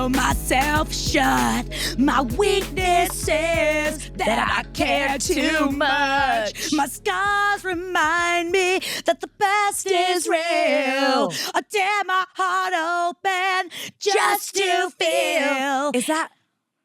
sell myself shut. My weakness is that I care too much. My scars remind me that the best is real. I tear my heart open just to feel.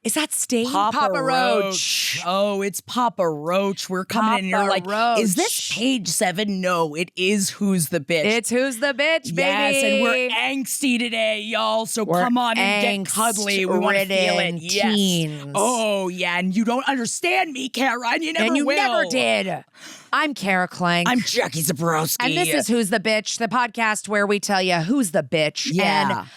Is that Sting? Papa Roach. Oh, it's Papa Roach. We're coming in and you're like, is this page 7? No, it is Who's the Bitch. It's Who's the Bitch, baby. Yes, and we're angsty today, y'all. So come on and get cuddly. We want to feel it. Yes. Teens. Oh, yeah. And you don't understand me, Kara, and you never and you will. never did. I'm Kara Clank. I'm Jackie Zabrowski. And this is Who's the Bitch, the podcast where we tell you who's the bitch. Yeah. And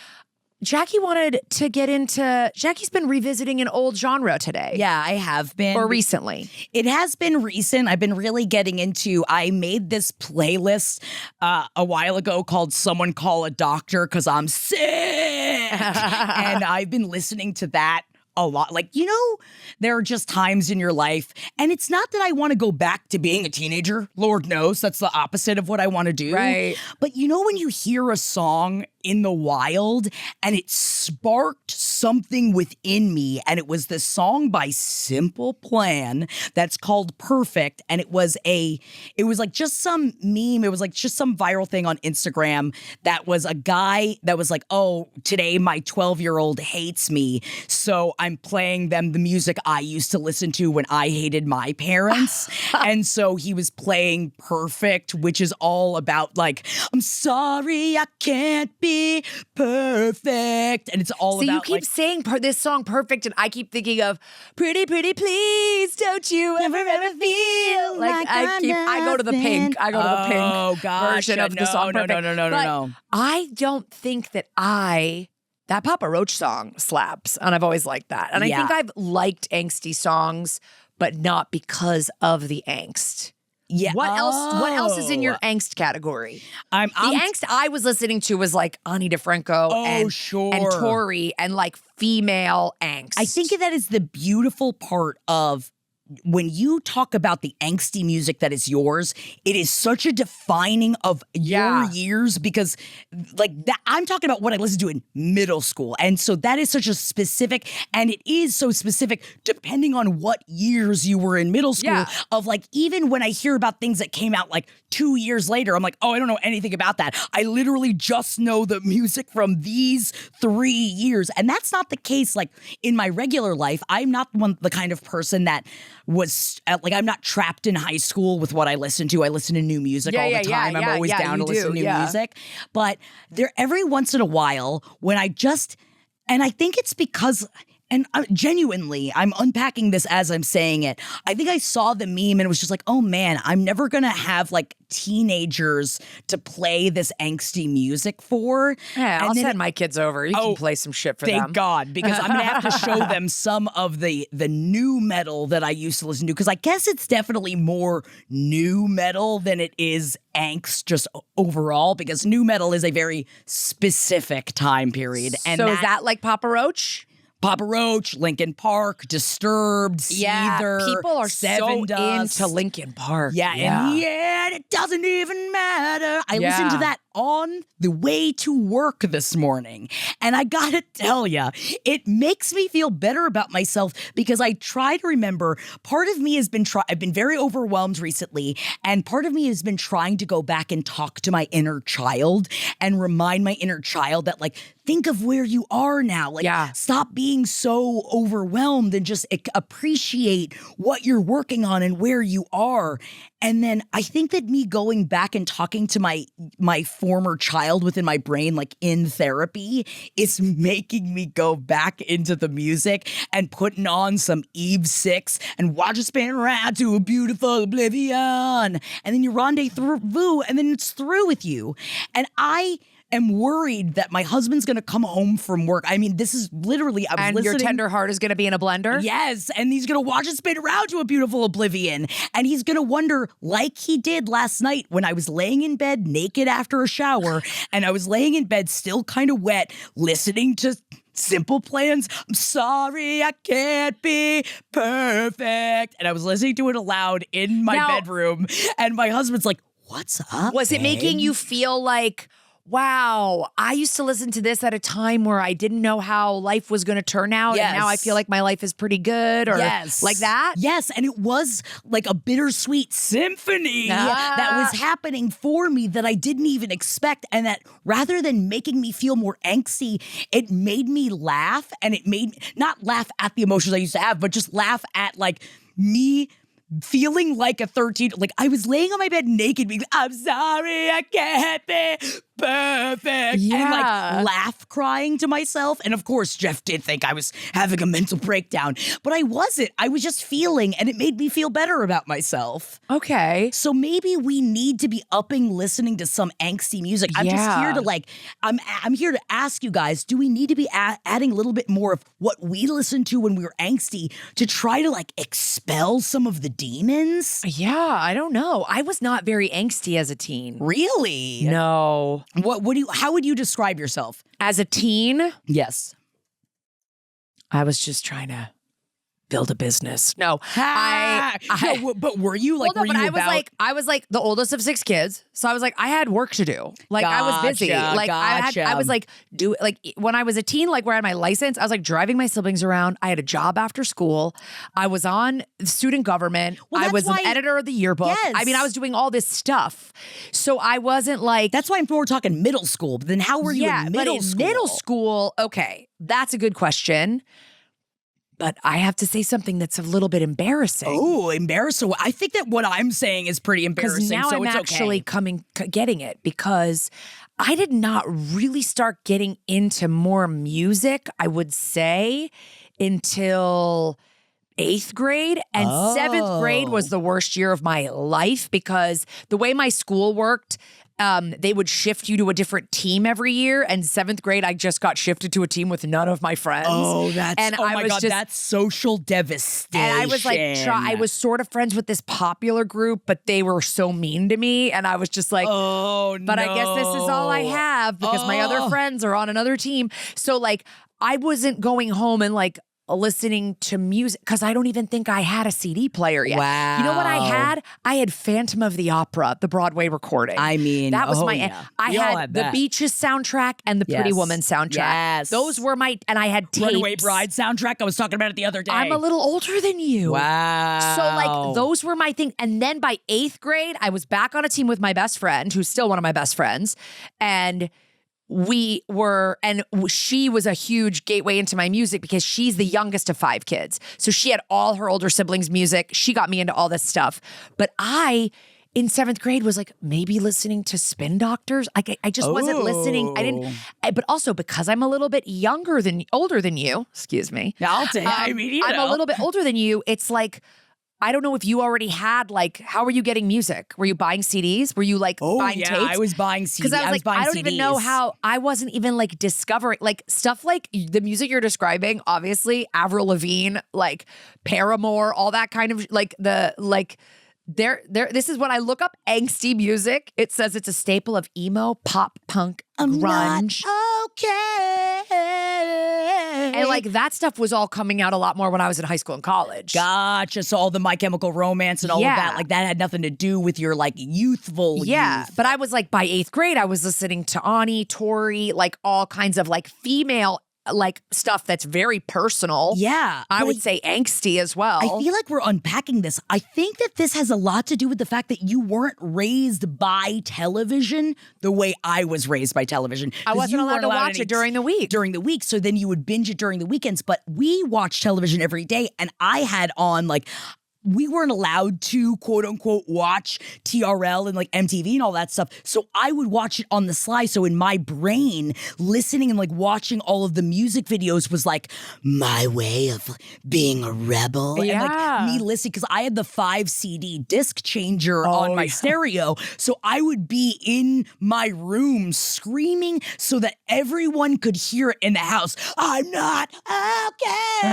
Jackie wanted to get into, Jackie's been revisiting an old genre today. Yeah, I have been. Or recently. It has been recent. I've been really getting into, I made this playlist a while ago called Someone Call a Doctor because I'm sick. And I've been listening to that a lot. Like, you know, there are just times in your life, and it's not that I want to go back to being a teenager. Lord knows that's the opposite of what I want to do. Right. But you know when you hear a song in the wild and it sparked something within me, and it was this song by Simple Plan that's called Perfect, and it was like just some meme, it was like just some viral thing on Instagram that was a guy that was like, oh, today my 12-year-old hates me, so I'm playing them the music I used to listen to when I hated my parents. And so he was playing Perfect, which is all about like, I'm sorry I can't be perfect. And it's all about, you keep like, saying this song Perfect, and I keep thinking of Pretty Pretty Please, don't you ever feel like I go to the Pink. I go to the Pink version of the song Perfect. No. I don't think that that Papa Roach song slaps, and I've always liked that. And I think I've liked angsty songs, but not because of the angst. Yeah. What else is in your angst category? The angst I was listening to was like Ani DiFranco and Tori and like female angst. I think that is the beautiful part of when you talk about the angsty music that is yours, it is such a defining of your years, because like that, I'm talking about what I listened to in middle school. And so that is such a specific, and it is so specific depending on what years you were in middle school, of like, even when I hear about things that came out like 2 years later, I'm like, oh, I don't know anything about that. I literally just know the music from these 3 years. And that's not the case like in my regular life. I'm not the kind of person that was like, I'm not trapped in high school with what I listen to. I listen to new music all the time. I'm always down to listen to new music. But there, every once in a while, when I think it's because, and genuinely, I'm unpacking this as I'm saying it. I think I saw the meme and it was just like, oh man, I'm never going to have like teenagers to play this angsty music for. Yeah, I'll send my kids over. You can play some shit for them. Thank God, because I'm going to have to show them some of the new metal that I used to listen to, because I guess it's definitely more new metal than it is angst just overall, because new metal is a very specific time period. And so is that like Papa Roach? Papa Roach, Linkin Park, Disturbed, Seether, people are Seven Dust. Into Linkin Park. And it doesn't even matter. I listened to that on the way to work this morning. And I gotta tell ya, it makes me feel better about myself, because I try to remember, part of me has been I've been very overwhelmed recently, and part of me has been trying to go back and talk to my inner child and remind my inner child that, like, think of where you are now. Like, stop being so overwhelmed and just appreciate what you're working on and where you are. And then I think that me going back and talking to my former child within my brain, like in therapy, is making me go back into the music and putting on some Eve 6 and watch it spin around to a beautiful oblivion. And then you rendezvous, and then it's through with you. And I am worried that my husband's going to come home from work. I mean, this is literally, I was listening. Your tender heart is going to be in a blender? Yes, and he's going to watch it spin around to a beautiful oblivion. And he's going to wonder, like he did last night when I was laying in bed naked after a shower, and I was laying in bed still kind of wet, listening to Simple Plan's I'm sorry I can't be perfect. And I was listening to it aloud in my bedroom, and my husband's like, what's up, Was it making you feel like, wow, I used to listen to this at a time where I didn't know how life was going to turn out. Yes. And now I feel like my life is pretty good or Yes. like that. Yes. And it was like a bittersweet symphony that was happening for me that I didn't even expect. And that rather than making me feel more angsty, it made me laugh. And it made not laugh at the emotions I used to have, but just laugh at like me feeling like a 13, like I was laying on my bed naked being like, I'm sorry, I can't be perfect. Yeah. And like laugh crying to myself. And of course, Jeff did think I was having a mental breakdown, but I wasn't. I was just feeling, and it made me feel better about myself. Okay. So maybe we need to be upping listening to some angsty music. I'm just here to like, I'm here to ask you guys, do we need to be adding a little bit more of what we listened to when we were angsty to try to like expel some of the demons? Yeah, I don't know. I was not very angsty as a teen. Really? No. How would you describe yourself? As a teen, Yes. I was just trying to build a business. No, No, but were you like, well, no, were but you I was like the oldest of 6 kids. So I was like, I had work to do. Like I was busy. Like I was like, when I was a teen, like where I had my license, I was like driving my siblings around. I had a job after school. I was on student government. Well, I was an why- editor of the yearbook. Yes. I mean, I was doing all this stuff. So I wasn't like, That's why we're talking middle school. But then how were you in middle but in school? middle school, okay, that's a good question. But I have to say something that's a little bit embarrassing. Oh, embarrassing. I think that what I'm saying is pretty embarrassing. Because now so I'm it's actually okay. getting it because I did not really start getting into more music, I would say, until 8th grade. And 7th grade was the worst year of my life because the way my school worked, they would shift you to a different team every year. And 7th grade, I just got shifted to a team with none of my friends. Oh, my God, that's social devastation. And I was like, I was sort of friends with this popular group, but they were so mean to me. And I was just like, but I guess this is all I have because my other friends are on another team. So like, I wasn't going home and like, listening to music because I don't even think I had a CD player yet. Wow. You know what I had? I had Phantom of the Opera, the Broadway recording. I mean, that was I We all had that. the Beaches soundtrack and the Pretty Yes. Woman soundtrack. Yes. Those were and I had tapes. Runaway Bride soundtrack. I was talking about it the other day. I'm a little older than you. Wow. So like those were my thing. And then by 8th grade, I was back on a team with my best friend, who's still one of my best friends. And she was a huge gateway into my music because she's the youngest of 5 kids. So she had all her older siblings' music. She got me into all this stuff. But I, in 7th grade, was like maybe listening to Spin Doctors. Like I just wasn't listening. But also because I'm a little bit older than you, excuse me. I'll take I mean, you I'm know. a little bit older than you. It's like, I don't know if you already had how were you getting music? Were you buying CDs? Were you like buying tapes? I was buying CDs. Because I was like, I don't even know how. I wasn't even like discovering like stuff like the music you're describing. Obviously, Avril Lavigne, like Paramore, all that kind of This is when I look up angsty music. It says it's a staple of emo, pop, punk, grunge. And like that stuff was all coming out a lot more when I was in high school and college. Gotcha. So all the My Chemical Romance and all of that, like that had nothing to do with your like youthful youth. But I was like by 8th grade, I was listening to Ani, Tori, like all kinds of like female like stuff that's very personal. Yeah. I would say angsty as well. I feel like we're unpacking this. I think that this has a lot to do with the fact that you weren't raised by television the way I was raised by television. I wasn't allowed to watch it during the week. During the week. So then you would binge it during the weekends. But we watched television every day. And I had on like, we weren't allowed to quote unquote watch TRL and like MTV and all that stuff. So I would watch it on the sly. So in my brain, listening and like watching all of the music videos was like my way of being a rebel. Yeah. And like me listening, because I had the 5 CD disc changer on my stereo. So I would be in my room screaming so that everyone could hear it in the house. I'm not okay.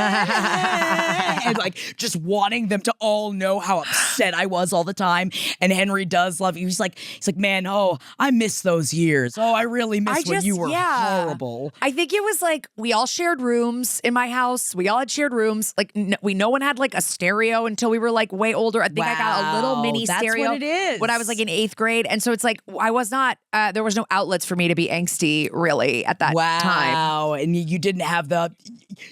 And like just wanting them to all know how upset I was all the time. And Henry does love you. He's like, man, oh, I miss those years. Oh, I really miss when you were horrible. I think it was like we all shared rooms in my house. We all had shared rooms. Like no one had like a stereo until we were like way older. I think I got a little mini stereo what it is. when I was like in 8th grade. And so it's like I was not, there was no outlets for me to be angsty really at that time. Wow. And you didn't have the,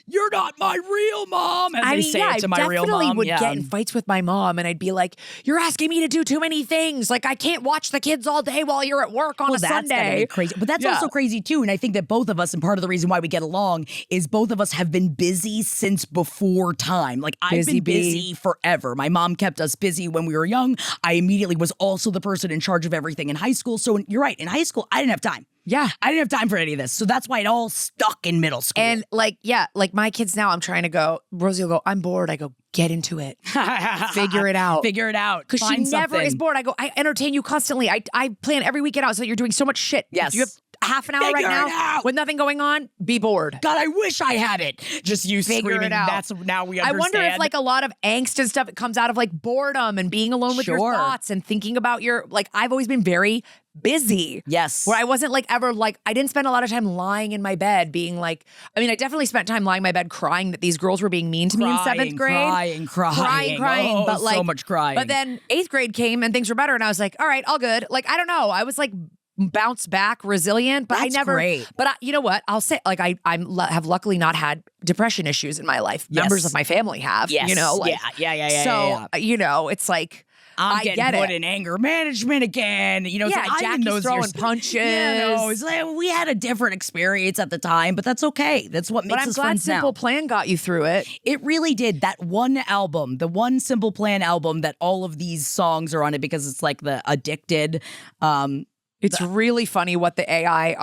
you're not my real mom, as they say it to my real mom. I definitely would get in fights with my mom and I'd be like, you're asking me to do too many things. Like I can't watch the kids all day while you're at work on a Sunday. That's be crazy. But that's also crazy too. And I think that both of us, and part of the reason why we get along is both of us have been busy since before time. Like I've been busy forever. My mom kept us busy when we were young. I immediately was also the person in charge of everything in high school. So you're right. In high school, I didn't have time. Yeah. I didn't have time for any of this. So that's why it all stuck in middle school. And like my kids now, I'm trying to go, Rosie will go, I'm bored. I go, get into it. Figure it out. Figure it out. Because she never is bored. I go, I entertain you constantly. I plan every weekend out so that you're doing so much shit. Yes. You have half an hour right now with nothing going on, be bored. God, I wish I had it. Just you screaming. That's now we understand. I wonder if like a lot of angst and stuff, it comes out of like boredom and being alone with your thoughts and thinking about your, like I've always been very busy. Yes. Where I wasn't like ever like, I didn't spend a lot of time lying in my bed being like, I mean, I definitely spent time lying in my bed crying that these girls were being mean to me in 7th grade. Crying. Oh, but like so much crying. But then 8th grade came and things were better and I was like, all right, all good. Like, I don't know. I was like bounce back, resilient, but That's I never, great. But you know what? I'll say like, I have luckily not had depression issues in my life. Yes. Members of my family have, yes. you know? Like, yeah. So, you know, it's like, I'm getting put in anger management again. You know, yeah, it's like, Jackie's throwing punches. Yeah, no, it's like we had a different experience at the time, but that's okay. That's what makes us friends now. But I'm glad Simple Plan got you through it. It really did. That one album, the one Simple Plan album that all of these songs are on it because it's like the Addicted. It's really funny what the AI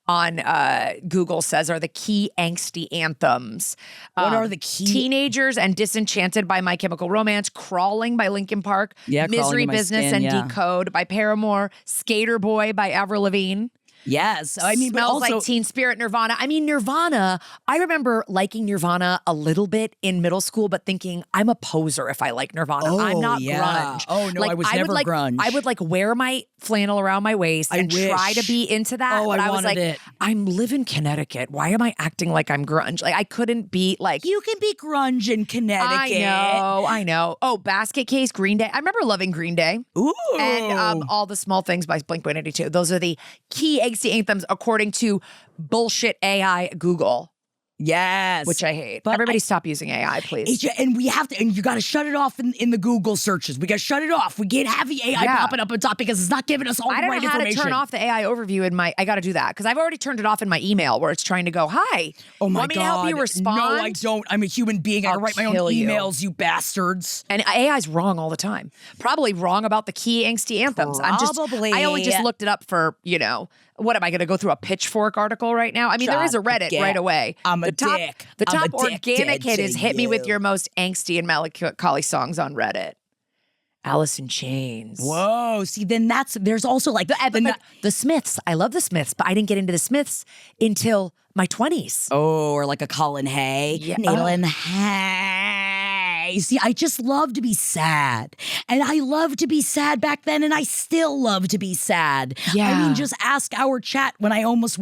on Google says are the key angsty anthems. What are the key? Teenagers and Disenchanted by My Chemical Romance, Crawling by Linkin Park, Misery Business and Decode by Paramore, Skater Boy by Avril Lavigne. Yes. I mean, Smells but also, Like Teen Spirit, Nirvana. I mean, Nirvana, I remember liking Nirvana a little bit in middle school, but thinking, I'm a poser if I like Nirvana. I'm not grunge. Oh, no, like, I was never grunge. I would like wear my flannel around my waist and try to be into that. Oh, but I was like, it. I'm live in Connecticut. Why am I acting like I'm grunge? Like, I couldn't be like. You can be grunge in Connecticut. I know. Oh, Basket Case, Green Day. I remember loving Green Day. Ooh. And All the Small Things by Blink-182. Those are the key angsty anthems according to bullshit AI Google. Yes. Which I hate. But everybody stop using AI, please. And we have to, and you got to shut it off in the Google searches. We got to shut it off. We can't have the AI popping up on top because it's not giving us all the right information. I don't know how to turn off the AI overview in my, I got to do that because I've already turned it off in my email where it's trying to go, hi. Oh my Want God. me to help you respond? No, I don't. I'm a human being. I write my own emails, you bastards. And AI's wrong all the time. Probably wrong about the key angsty anthems. Probably. I only just looked it up for, you know, what am I going to go through a Pitchfork article right now? I mean, there is a Reddit right away. I'm a dick. The top organic hit is hit me with your most angsty and melancholy songs on Reddit. Alice in Chains. Whoa. See, then there's also like the Smiths. I love the Smiths, but I didn't get into the Smiths until my 20s. Oh, or like a Colin Hay. Yeah. Needle Hay. See, I just love to be sad. And I loved to be sad back then, and I still love to be sad. Yeah. I mean, just ask our chat when I almost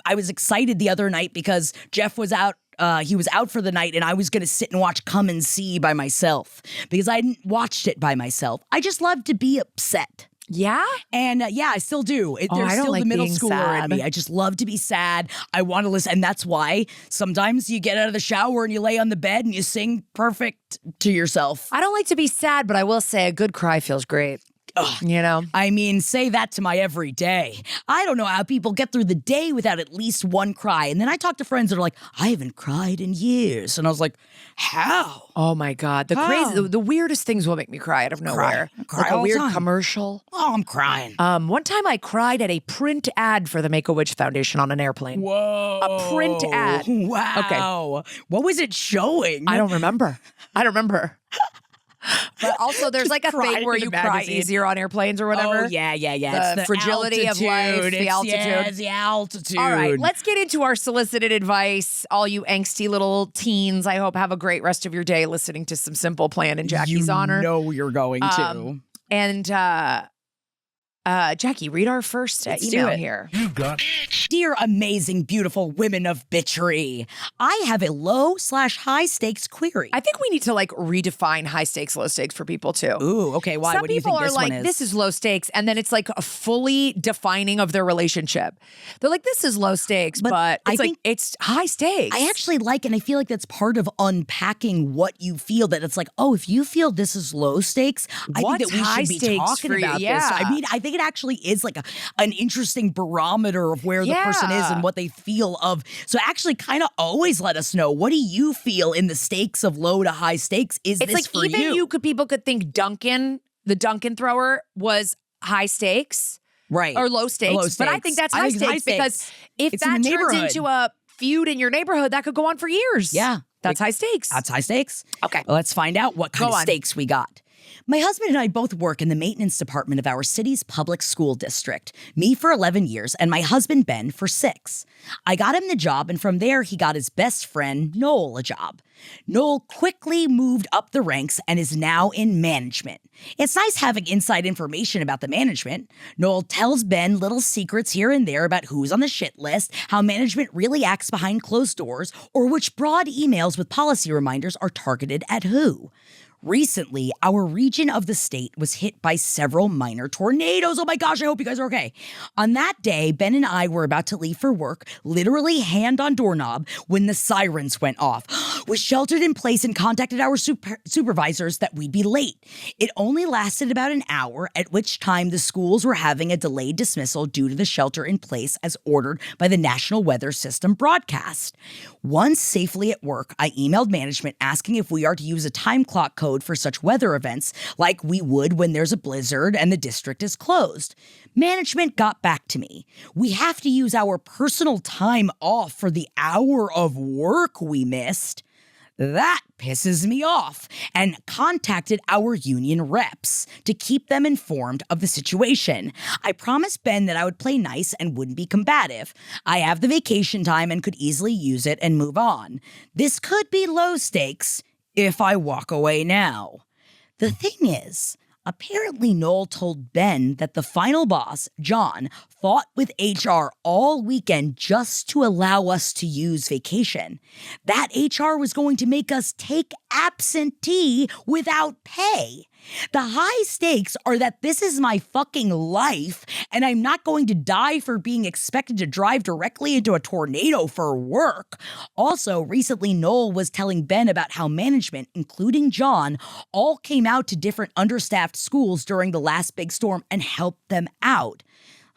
I was excited the other night because Jeff was out. He was out for the night and I was going to sit and watch Come and See by myself because I hadn't watched it by myself. I just love to be upset. Yeah? And I still do. There's still the middle schooler in me. I just love to be sad. I want to listen. And that's why sometimes you get out of the shower and you lay on the bed and you sing perfect to yourself. I don't like to be sad, but I will say a good cry feels great. You know? I mean, say that to my everyday. I don't know how people get through the day without at least one cry. And then I talk to friends that are like, I haven't cried in years. And I was like, how? Oh my God. The weirdest things will make me cry out of nowhere. Cry like all a the weird time. commercial. Oh, I'm crying. One time I cried at a print ad for the Make-A-Wish Foundation on an airplane. Whoa. A print ad. Wow. Okay. What was it showing? I don't remember. But also, there's like a crying thing where in the you cry magazine. easier on airplanes or whatever. Oh, yeah. The It's fragility of life, the altitude. Yeah, it's the altitude. All right, let's get into our solicited advice. All you angsty little teens, I hope have a great rest of your day listening to some Simple Plan in Jackie's honor. You know you're going to. And Jackie, read our first email here. Dear amazing, beautiful women of bitchery, I have a low/high stakes query. I think we need to like redefine high stakes, low stakes for people too. Ooh, okay. Why? Some What do you people think are this like, one is? this is low stakes, and then it's like a fully defining of their relationship. They're like, this is low stakes, but I it's like think it's high stakes. I actually like, and I feel like that's part of unpacking what you feel. That it's like, oh, if you feel this is low stakes, I think What's that we high should be stakes talking for you? about this. Yeah. I mean, I think it actually is like an interesting barometer of where the person is and what they feel of. So actually, kind of always let us know, what do you feel in the stakes of low to high stakes? Is It's this like for even people could think Duncan, the Duncan thrower, was high stakes, right, or low stakes. But I think that's high stakes because if it's in that the turns neighborhood. into a feud in your neighborhood, that could go on for years. Yeah. That's high stakes. That's high stakes. Okay. Well, let's find out what kind of stakes we got. My husband and I both work in the maintenance department of our city's public school district. Me for 11 years and my husband Ben for 6. I got him the job, and from there he got his best friend Noel a job. Noel quickly moved up the ranks and is now in management. It's nice having inside information about the management. Noel tells Ben little secrets here and there about who's on the shit list, how management really acts behind closed doors, or which broad emails with policy reminders are targeted at who. Recently, our region of the state was hit by several minor tornadoes. Oh my gosh, I hope you guys are okay. On that day, Ben and I were about to leave for work, literally hand on doorknob, when the sirens went off. We sheltered in place and contacted our supervisors that we'd be late. It only lasted about an hour, at which time the schools were having a delayed dismissal due to the shelter in place as ordered by the National Weather System broadcast. Once safely at work, I emailed management asking if we are to use a time clock code for such weather events like we would when there's a blizzard and the district is closed. Management got back to me. We have to use our personal time off for the hour of work we missed. That pisses me off, and contacted our union reps to keep them informed of the situation. I promised Ben that I would play nice and wouldn't be combative. I have the vacation time and could easily use it and move on. This could be low stakes if I walk away now. The thing is, apparently Noel told Ben that the final boss, John, fought with HR all weekend just to allow us to use vacation. That HR was going to make us take absentee without pay. The high stakes are that this is my fucking life, and I'm not going to die for being expected to drive directly into a tornado for work. Also, recently Noel was telling Ben about how management, including John, all came out to different understaffed schools during the last big storm and helped them out.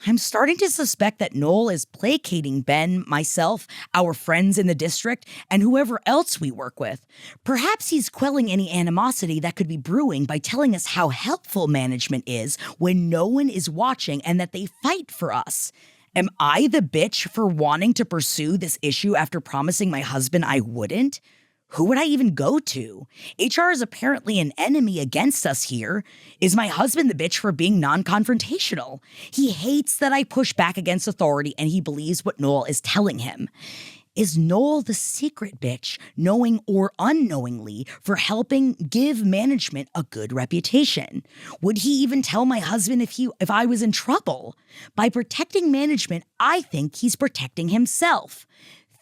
I'm starting to suspect that Noel is placating Ben, myself, our friends in the district, and whoever else we work with. Perhaps he's quelling any animosity that could be brewing by telling us how helpful management is when no one is watching and that they fight for us. Am I the bitch for wanting to pursue this issue after promising my husband I wouldn't? Who would I even go to? HR is apparently an enemy against us here. Is my husband the bitch for being non-confrontational? He hates that I push back against authority and he believes what Noel is telling him. Is Noel the secret bitch, knowing or unknowingly, for helping give management a good reputation? Would he even tell my husband if I was in trouble? By protecting management, I think he's protecting himself.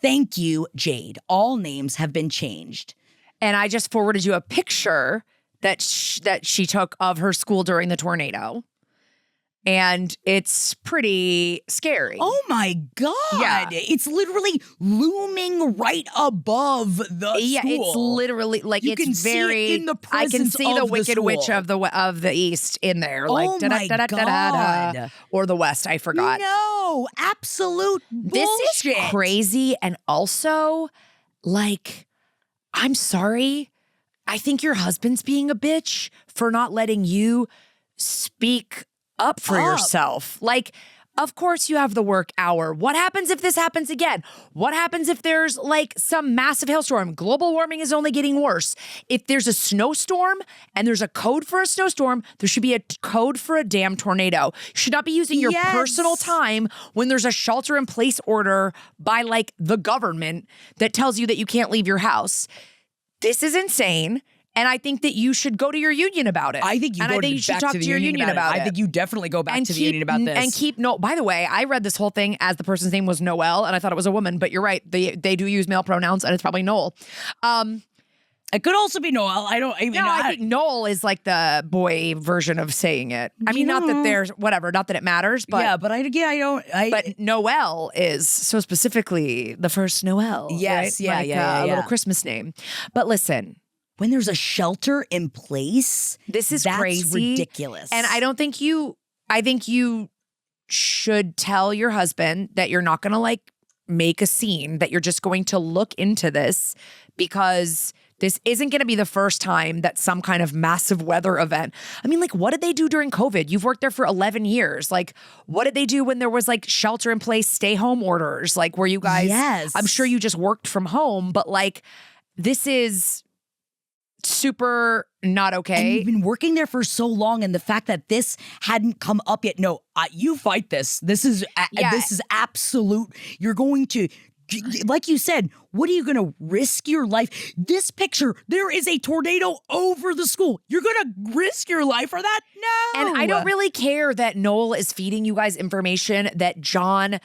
Thank you, Jade. All names have been changed. And I just forwarded you a picture that she took of her school during the tornado. And it's pretty scary. Oh my God. Yeah. It's literally looming right above the school. Yeah, it's literally like you it's can very. See it in the I can presence see the of Wicked school. Witch of the East in there. Oh Like my God. or the West. I forgot. No, absolute bullshit. This is crazy, and also, like, I'm sorry. I think your husband's being a bitch for not letting you speak up for yourself. Like, Of course you have the work hour. What happens if this happens again? What happens if there's like some massive hailstorm? Global warming is only getting worse. If there's a snowstorm and there's a code for a snowstorm, there should be a code for a damn tornado. You should not be using your personal time when there's a shelter in place order by like the government that tells you that you can't leave your house. This is insane. And I think that you should go to your union about it. I think you should talk to your union about it. I think you definitely go back to the union about this. And keep by the way, I read this whole thing as the person's name was Noelle, and I thought it was a woman, but you're right. They do use male pronouns, and it's probably Noel. It could also be Noel. I think Noel is like the boy version of saying it. I mean, not that there's whatever, not that it matters, but yeah, but I don't. But Noel is so specifically the first Noel. Yes, right? A little Christmas name. But listen. When there's a shelter in place, that's crazy, ridiculous. And I think you should tell your husband that you're not going to like make a scene, that you're just going to look into this because this isn't going to be the first time that some kind of massive weather event. I mean, like, what did they do during COVID? You've worked there for 11 years. Like, what did they do when there was like shelter in place, stay home orders? Like, where you guys, I'm sure you just worked from home, but like, this is super not okay. And you've been working there for so long, and the fact that this hadn't come up yet. No, you fight this. This is absolute. You're going to, like you said, what are you going to risk your life? This picture, there is a tornado over the school. You're going to risk your life for that? No. And I don't really care that Noel is feeding you guys information that John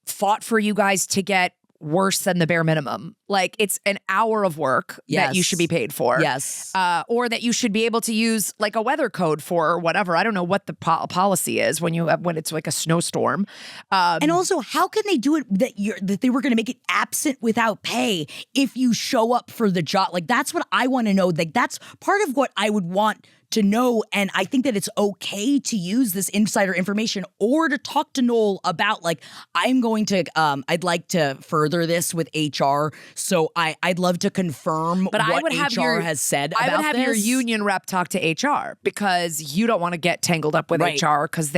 fought for you guys to get worse than the bare minimum. Like, it's an hour of work that you should be paid for. Yes. Or that you should be able to use like a weather code for or whatever. I don't know what the policy is when it's like a snowstorm. And also, how can they do it that they were going to make it absent without pay if you show up for the job? Like, that's what I want to know. Like, that's part of what I would want to know, and I think that it's okay to use this insider information or to talk to Noel about, like, I'd like to further this with HR, so I'd love to confirm what HR has said about this. I would have your union rep talk to HR because you don't want to get tangled up with HR because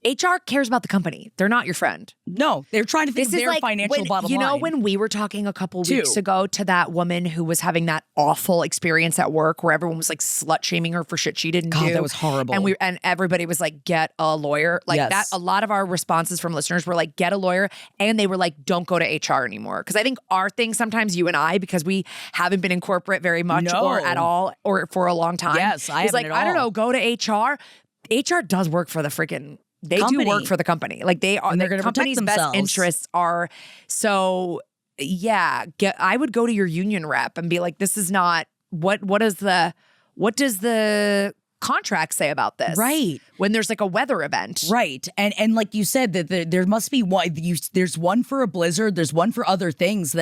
HR cares about the company. They're not your friend. No, they're trying to think of their financial bottom line. You know, when we were talking a couple weeks ago to that woman who was having that awful experience at work where everyone was like slut shaming her for shit she didn't do. God, that was horrible. And everybody was like, get a lawyer. Like that, a lot of our responses from listeners were like, get a lawyer. And they were like, don't go to HR anymore. Because I think our thing sometimes, you and I, because we haven't been in corporate very much or at all or for a long time. Yes, I haven't at all. I don't know, go to HR. HR does work for the freaking They company. do work for the company. Like they are, they're the company's best interests are. So yeah, I would go to your union rep and be like, this is not, what does the contract say about this? Right. When there's like a weather event. Right. And like you said, that there must be one, there's one for a blizzard, there's one for other things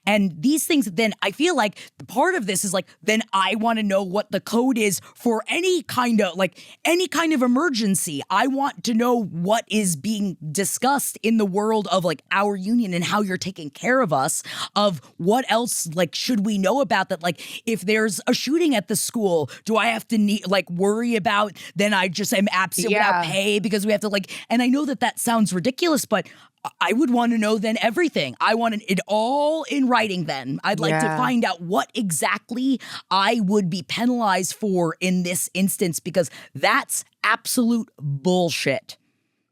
and these things, then I feel like part of this is like, then I want to know what the code is for any kind of emergency. I want to know what is being discussed in the world of like our union and how you're taking care of us, of what else like should we know about that. Like if there's a shooting at the school, do I have to worry about, then I just am absent without pay because we have to and I know that sounds ridiculous, but I would want to know then everything. I want it all in writing then. I'd like to find out what exactly I would be penalized for in this instance because that's absolute bullshit.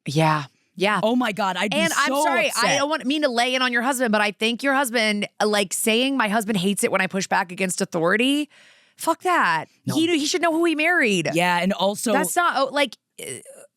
Yeah. Yeah. Oh my God. I'd be and so I'm sorry, upset. I don't mean to lay in on your husband, but I think your husband, like saying my husband hates it when I push back against authority. Fuck that. No. He should know who he married. Yeah, and also that's not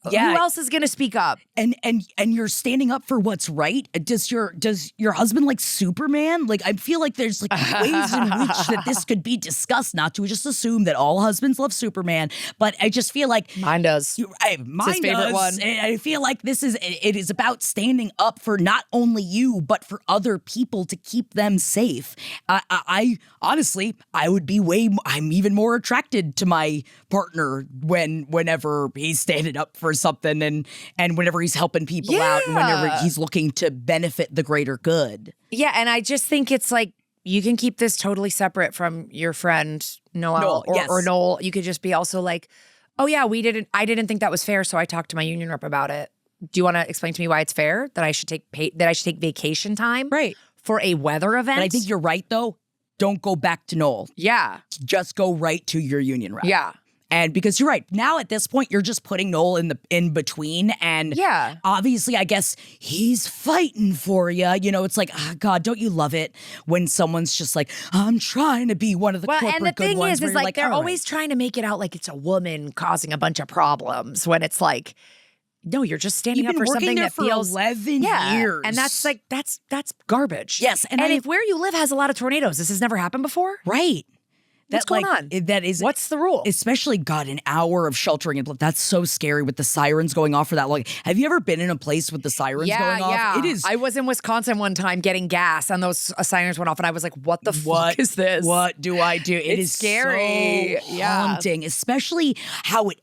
who else is going to speak up? And you're standing up for what's right. Does your husband like Superman? Like I feel like there's like ways in which that this could be discussed. Not to just assume that all husbands love Superman, but I just feel like mine does. Mine it's his favorite one. And I feel like it is about standing up for not only you but for other people to keep them safe. I honestly, I'm even more attracted to my partner whenever he's standing up for something and whenever he's helping people out and whenever he's looking to benefit the greater good. Yeah, and I just think it's like you can keep this totally separate from your friend Noel or Noel. You could just be also like, oh yeah, I didn't think that was fair, so I talked to my union rep about it. do you want to explain to me why it's fair that I should take vacation time for a weather event? But I think you're right, though. Don't go back to Noel. Yeah. Just go right to your union rep. Yeah. And because you're right, now at this point, you're just putting Noel in between. And obviously, I guess he's fighting for you. You know, it's like, oh, God, don't you love it when someone's just like, I'm trying to be one of the corporate good ones. And the thing is like they're always trying to make it out like it's a woman causing a bunch of problems when it's like, no, you're just standing up for something that feels 11 years. And that's like, that's garbage. Yes. And if where you live has a lot of tornadoes, this has never happened before. Right. What's going on? That is. What's the rule? Especially, God, an hour of sheltering in place. That's so scary with the sirens going off for that long. Have you ever been in a place with the sirens going off? Yeah, It is. I was in Wisconsin one time getting gas, and those sirens went off, and I was like, "What the fuck is this? What do I do?" It is scary. So haunting, especially how it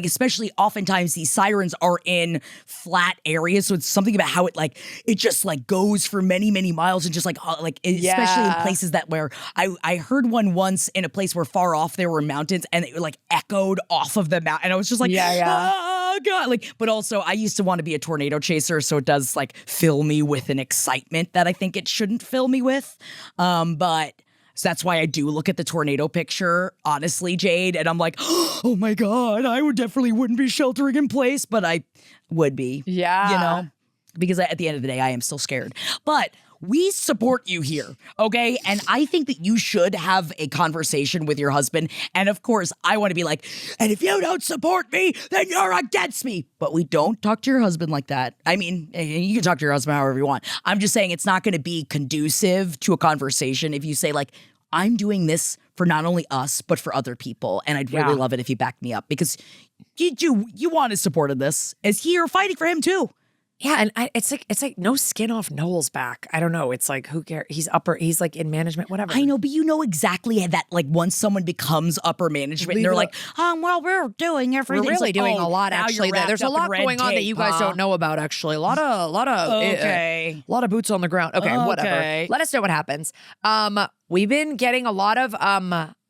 especially oftentimes these sirens are in flat areas, so it's something about how it just goes for many miles and just especially in places that where I heard one once in a place where far off there were mountains and it echoed off of the mountain and I was just like, oh God. But also I used to want to be a tornado chaser, so it does fill me with an excitement that I think it shouldn't fill me with. But so that's why I do look at the tornado picture, honestly, Jade, and I'm like, oh my God, I definitely wouldn't be sheltering in place, but I would be. Yeah. You know? Because at the end of the day, I am still scared. But we support you here, okay? And I think that you should have a conversation with your husband. And of course, I want to be like, and if you don't support me, then you're against me. But we don't talk to your husband like that. I mean, you can talk to your husband however you want. I'm just saying it's not going to be conducive to a conversation if you say I'm doing this for not only us, but for other people. And I'd really love it if you backed me up because you want his support in this. As you're fighting for him too. Yeah, and it's like no skin off Noel's back. I don't know. It's like, who cares? He's in management, whatever. I know, but you know exactly that. Once someone becomes upper management, they're like, well, we're doing everything. We're really doing a lot, actually. There's a lot going on that you guys don't know about. Actually, a lot of boots on the ground. Okay, whatever. Let us know what happens. We've been getting a lot of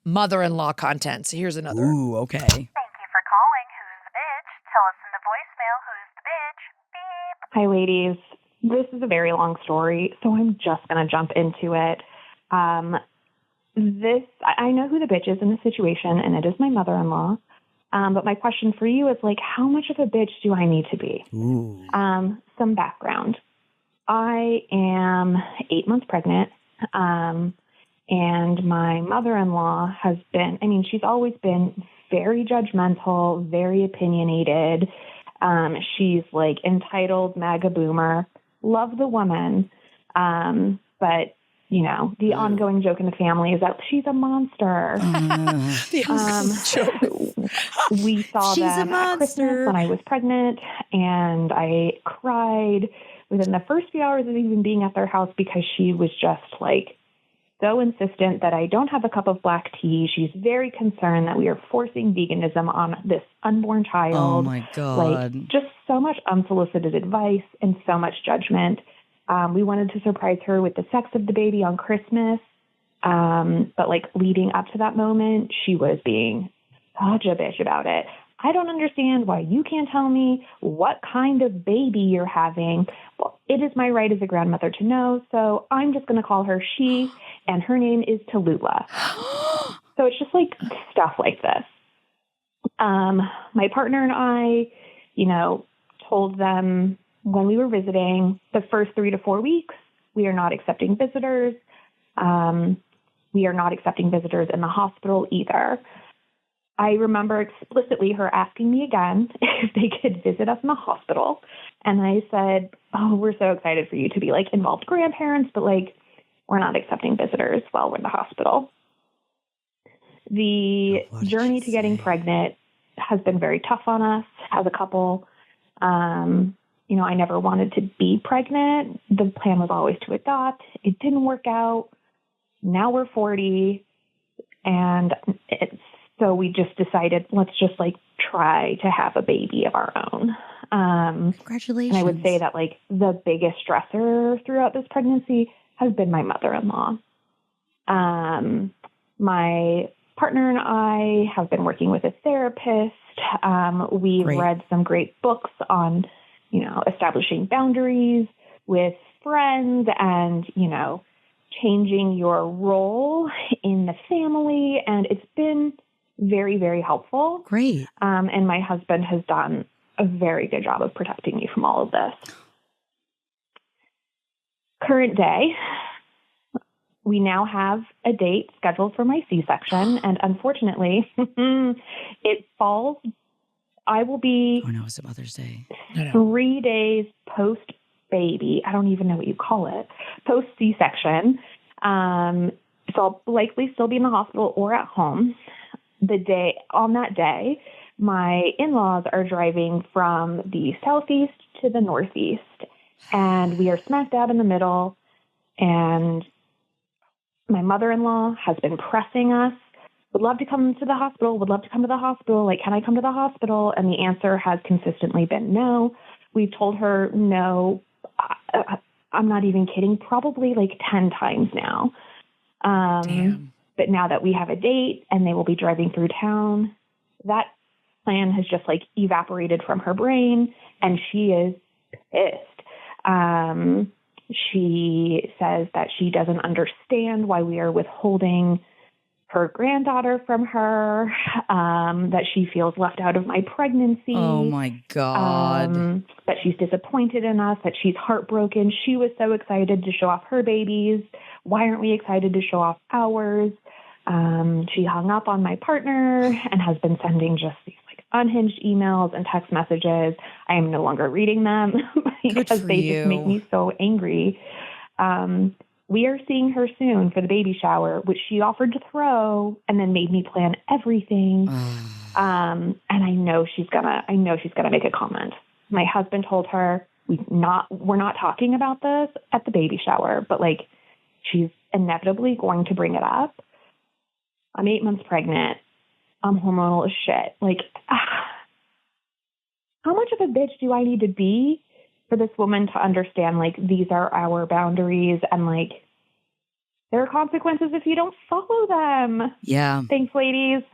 mother-in-law content. So here's another. Ooh, okay. Thank you for calling. Who's the bitch? Tell us in the voicemail who's the bitch. Beep. Hi, ladies. This is a very long story, so I'm just going to jump into it. I know who the bitch is in the situation, and it is my mother-in-law. But my question for you is, how much of a bitch do I need to be? Ooh. Some background. I am 8 months pregnant, and my mother-in-law has been, she's always been very judgmental, very opinionated. She's entitled MAGA boomer. Love the woman. But, the ongoing joke in the family is that she's a monster. We saw them at Christmas when I was pregnant, and I cried within the first few hours of even being at their house because she was just so insistent that I don't have a cup of black tea. She's very concerned that we are forcing veganism on this unborn child. Oh my God. Just so much unsolicited advice and so much judgment. We wanted to surprise her with the sex of the baby on Christmas. But leading up to that moment, she was being such a bitch about it. I don't understand why you can't tell me what kind of baby you're having. Well, it is my right as a grandmother to know, so I'm just going to call her she, and her name is Tallulah. So it's just stuff like this. My partner and I, told them when we were visiting the first 3 to 4 weeks, we are not accepting visitors. We are not accepting visitors in the hospital either. I remember explicitly her asking me again if they could visit us in the hospital. And I said, oh, we're so excited for you to be involved grandparents, but we're not accepting visitors while we're in the hospital. The journey to getting pregnant has been very tough on us as a couple. I never wanted to be pregnant. The plan was always to adopt. It didn't work out. Now we're 40 and so we just decided, let's just try to have a baby of our own. Congratulations. And I would say that the biggest stressor throughout this pregnancy has been my mother-in-law. My partner and I have been working with a therapist. We've read some great books on establishing boundaries with friends and, changing your role in the family. And it's been very, very helpful. Great. And my husband has done a very good job of protecting me from all of this. Current day, we now have a date scheduled for my C-section. And unfortunately, it falls. I will be Oh, no, it's Mother's Day. 3 days post-baby. I don't even know what you call it. Post-C-section. So I'll likely still be in the hospital or at home. On that day, my in-laws are driving from the southeast to the northeast. And we are smack dab in the middle. And my mother-in-law has been pressing us. Would love to come to the hospital, would love to come to the hospital. Like, can I come to the hospital? And the answer has consistently been no. We've told her no. I'm not even kidding. Probably like 10 times now. Damn. But now that we have a date and they will be driving through town, that plan has just like evaporated from her brain and she is pissed. She says that she doesn't understand why we are withholding her granddaughter from her, that she feels left out of my pregnancy. Oh, my God. That she's disappointed in us, that she's heartbroken. She was so excited to show off her babies. Why aren't we excited to show off ours? She hung up on my partner and has been sending just these like unhinged emails and text messages. I am no longer reading them because they just make me so angry. We are seeing her soon for the baby shower, which she offered to throw and then made me plan everything. And I know she's gonna make a comment. My husband told her we're not talking about this at the baby shower, but like she's inevitably going to bring it up. I'm 8 months pregnant. I'm hormonal as shit. Like, how much of a bitch do I need to be for this woman to understand, like, these are our boundaries and, like, there are consequences if you don't follow them. Yeah. Thanks, ladies.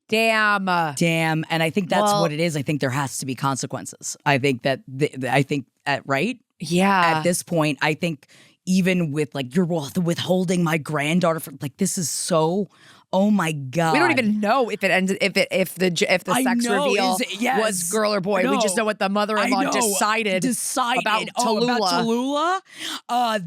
Damn. And I think that's what it is. I think there has to be consequences. I think that, right? Yeah. At this point, I think even with, like, you're withholding my granddaughter from, like, this is so... Oh my God! We don't even know if it ended if the sex reveal was girl or boy. We just know what the mother-in-law decided about Tallulah.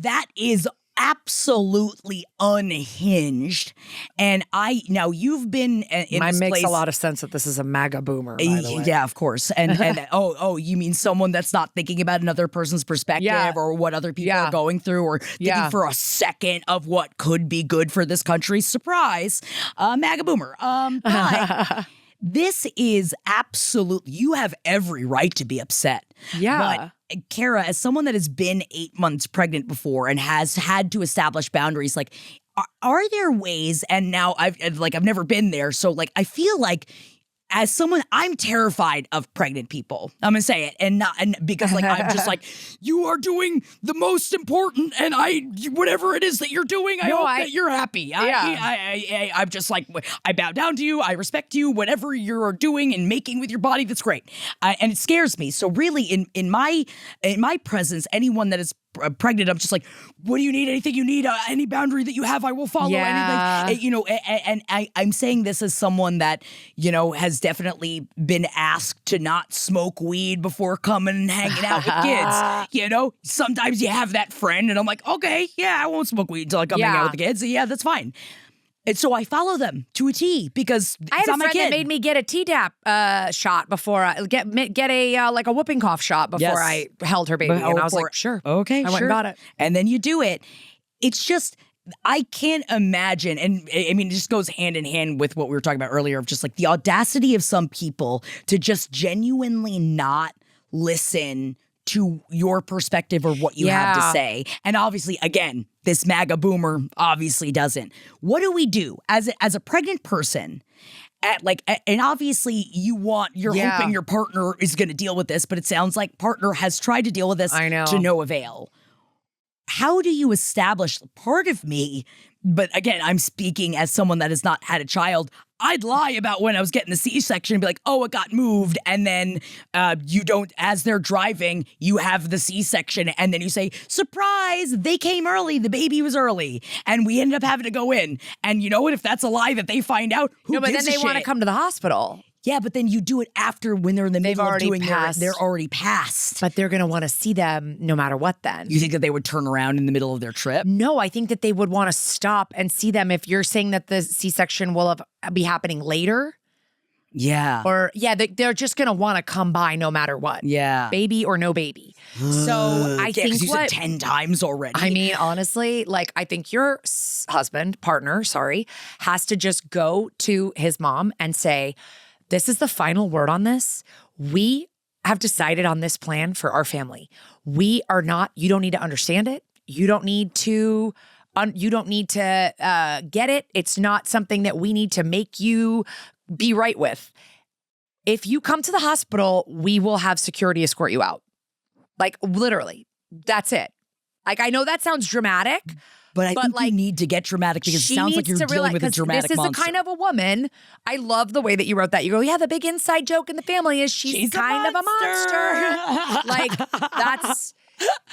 That is absolutely unhinged. And you've been in Mine this makes place. a lot of sense that this is a MAGA boomer, by the way. Yeah, of course. And you mean someone that's not thinking about another person's perspective or what other people are going through or thinking for a second of what could be good for this country. Surprise, MAGA boomer. But this is you have every right to be upset. Yeah. But Kara, as someone that has been 8 months pregnant before and has had to establish boundaries, like, are there ways, and now I've never been there, so like I feel like as someone, I'm terrified of pregnant people. I'm gonna say it, and because like I'm just like, you are doing the most important, and whatever it is that you're doing, I hope that you're happy. I'm just like, I bow down to you. I respect you. Whatever you're doing and making with your body, that's great. And it scares me. So really, in my presence, anyone that is pregnant, I'm just like, what do you need? Anything you need? Any boundary that you have, I will follow. Anything, and I'm saying this as someone that, has definitely been asked to not smoke weed before coming and hanging out with kids. Sometimes you have that friend and I'm like, okay, yeah, I won't smoke weed until I come hang out with the kids. Yeah, that's fine. And so I follow them to a T because I had a friend that made me get a Tdap shot before I get a like a whooping cough shot before I held her baby, and I was like, sure, okay, I went and got it, and then you do it. It's just I can't imagine, and I mean, it just goes hand in hand with what we were talking about earlier of just like the audacity of some people to just genuinely not listen to your perspective or what you have to say. And obviously, again, this MAGA boomer obviously doesn't. What do we do as a pregnant person? And obviously you're hoping your partner is going to deal with this, but it sounds like partner has tried to deal with this to no avail. how do you establish part of me? But again, I'm speaking as someone that has not had a child. I'd lie about when I was getting the C-section and be like, oh, it got moved. And then you don't, as they're driving, you have the C-section. And then you say, surprise, they came early. The baby was early. And we ended up having to go in. And you know what? If that's a lie that they find out, who No, but gives then a they want to shit? come to the hospital. Yeah, but then you do it after when they're in the They've middle of already doing passed. they're already past. But they're going to want to see them no matter what then. You think that they would turn around in the middle of their trip? No, I think that they would want to stop and see them if you're saying that the C-section will be happening later. Yeah. Or, they're just going to want to come by no matter what. Yeah. Baby or no baby. So I think you said 10 times already. I mean, honestly, like I think your partner, has to just go to his mom and say, this is the final word on this. We have decided on this plan for our family. You don't need to understand it. You don't need to get it. It's not something that we need to make you be right with. If you come to the hospital, we will have security escort you out. Like literally, that's it. Like I know that sounds dramatic, but I think like, you need to get dramatic because it sounds like you're dealing with a dramatic this monster. This is the kind of a woman. I love the way that you wrote that. You go, yeah, the big inside joke in the family is she's kind of a monster. Like that's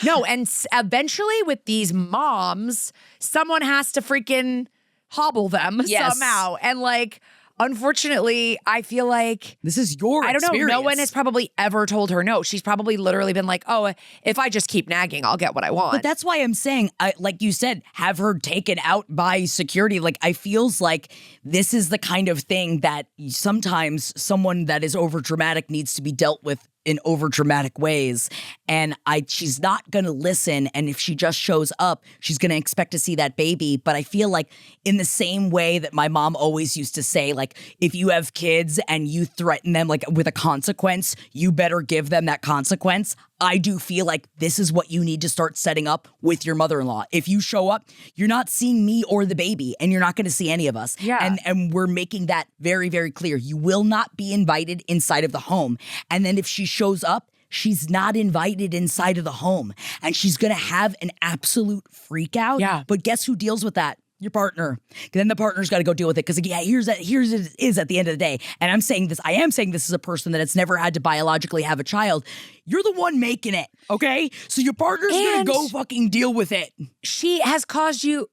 no, and eventually with these moms, someone has to freaking hobble them somehow, and like. Unfortunately, I feel like this is your I don't experience. know. No one has probably ever told her no. She's probably literally been like, oh, if I just keep nagging, I'll get what I want. But that's why I'm saying, like you said, have her taken out by security. Like, I feels like this is the kind of thing that sometimes someone that is over dramatic needs to be dealt with in over dramatic ways. And she's not going to listen. And if she just shows up, she's going to expect to see that baby. But I feel like in the same way that my mom always used to say, like, if you have kids and you threaten them like with a consequence, you better give them that consequence. I do feel like this is what you need to start setting up with your mother-in-law. If you show up, you're not seeing me or the baby, and you're not going to see any of us. Yeah. And we're making that very, very clear. You will not be invited inside of the home. And then if she shows up, she's not invited inside of the home. And she's going to have an absolute freak out. Yeah. But guess who deals with that? Your partner. Then the partner's got to go deal with it because here's it is at the end of the day. And I am saying this as a person that has never had to biologically have a child. You're the one making it, okay? So your partner's going to go fucking deal with it. She has caused you.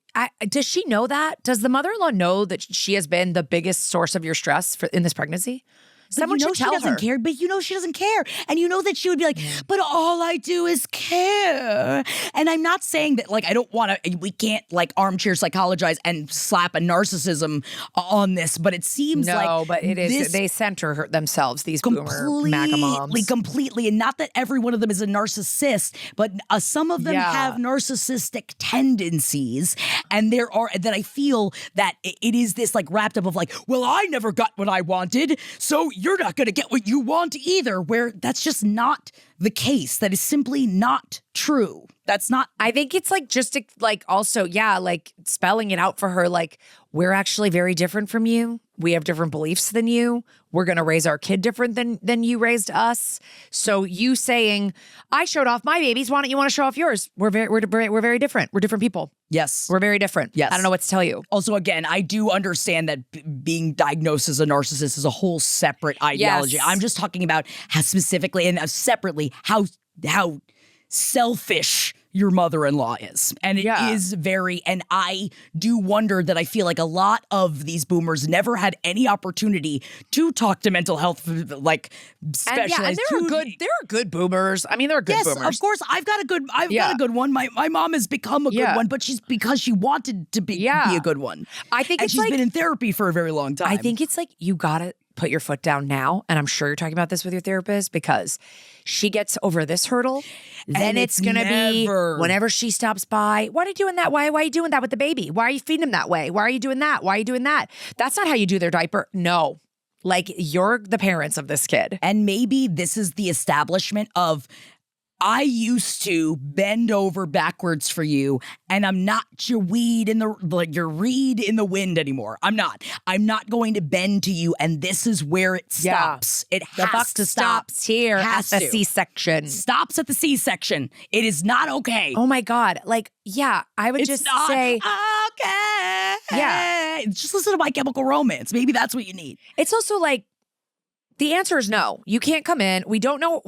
Does she know that? Does the mother-in-law know that she has been the biggest source of your stress in this pregnancy? Someone should tell her. She doesn't care, but you know she doesn't care. And you know that she would be like, but all I do is care. And I'm not saying that, like, I don't want to, we can't, like, armchair psychologize and slap a narcissism on this, but it seems like. No, but it is, they center themselves, these boomer MAGA moms. Completely. And not that every one of them is a narcissist, but some of them have narcissistic tendencies. And that I feel that it is this, like, wrapped up of, like, well, I never got what I wanted, so you're not going to get what you want either, where that's just not the case. That is simply not true. That's not. I think it's like just like also, like spelling it out for her. Like, we're actually very different from you. We have different beliefs than you. We're going to raise our kid different than you raised us. So you saying, I showed off my babies. Why don't you want to show off yours? We're very different. We're different people. Yes. We're very different. Yes. I don't know what to tell you. Also, again, I do understand that being diagnosed as a narcissist is a whole separate ideology. Yes. I'm just talking about how specifically and separately how selfish your mother-in-law is. And it is very, and I do wonder that I feel like a lot of these boomers never had any opportunity to talk to mental health, like, specialists. And there are good boomers. I mean, there are good boomers. Yes, of course. I've got a good one. My mom has become a good one, but because she wanted to be a good one. I think and she's been in therapy for a very long time. I think it's like, you gotta put your foot down now. And I'm sure you're talking about this with your therapist, because she gets over this hurdle, then it's going to be whenever she stops by, why are you doing that? Why are you doing that with the baby? Why are you feeding him that way? Why are you doing that? Why are you doing that? That's not how you do their diaper. No. Like, you're the parents of this kid. And maybe this is the establishment of I used to bend over backwards for you, and I'm not your your reed in the wind anymore. I'm not. I'm not going to bend to you, and this is where it stops. It The has buck to stop. stops here at the C-section. Stops at the C-section. It is not okay. Oh my God. Like, yeah, I would It's just not say, okay. Yeah. Just listen to My Chemical Romance. Maybe that's what you need. it's also like, the answer is no. You can't come in. We don't know.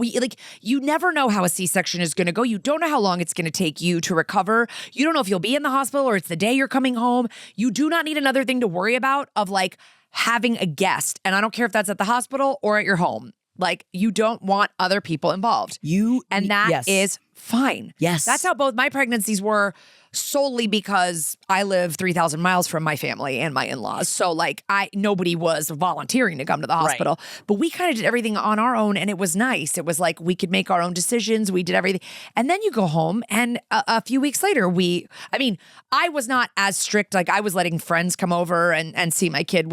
You never know how a C-section is going to go. You don't know how long it's going to take you to recover. You don't know if you'll be in the hospital or it's the day you're coming home. You do not need another thing to worry about of like having a guest. And I don't care if that's at the hospital or at your home. Like, you don't want other people involved. And that is fine. Yes. That's how both my pregnancies were, solely because I live 3,000 miles from my family and my in-laws. So like nobody was volunteering to come to the hospital, but we kind of did everything on our own, and it was nice. It was like we could make our own decisions. We did everything. And then you go home, and a few weeks later, I was not as strict. Like, I was letting friends come over and see my kids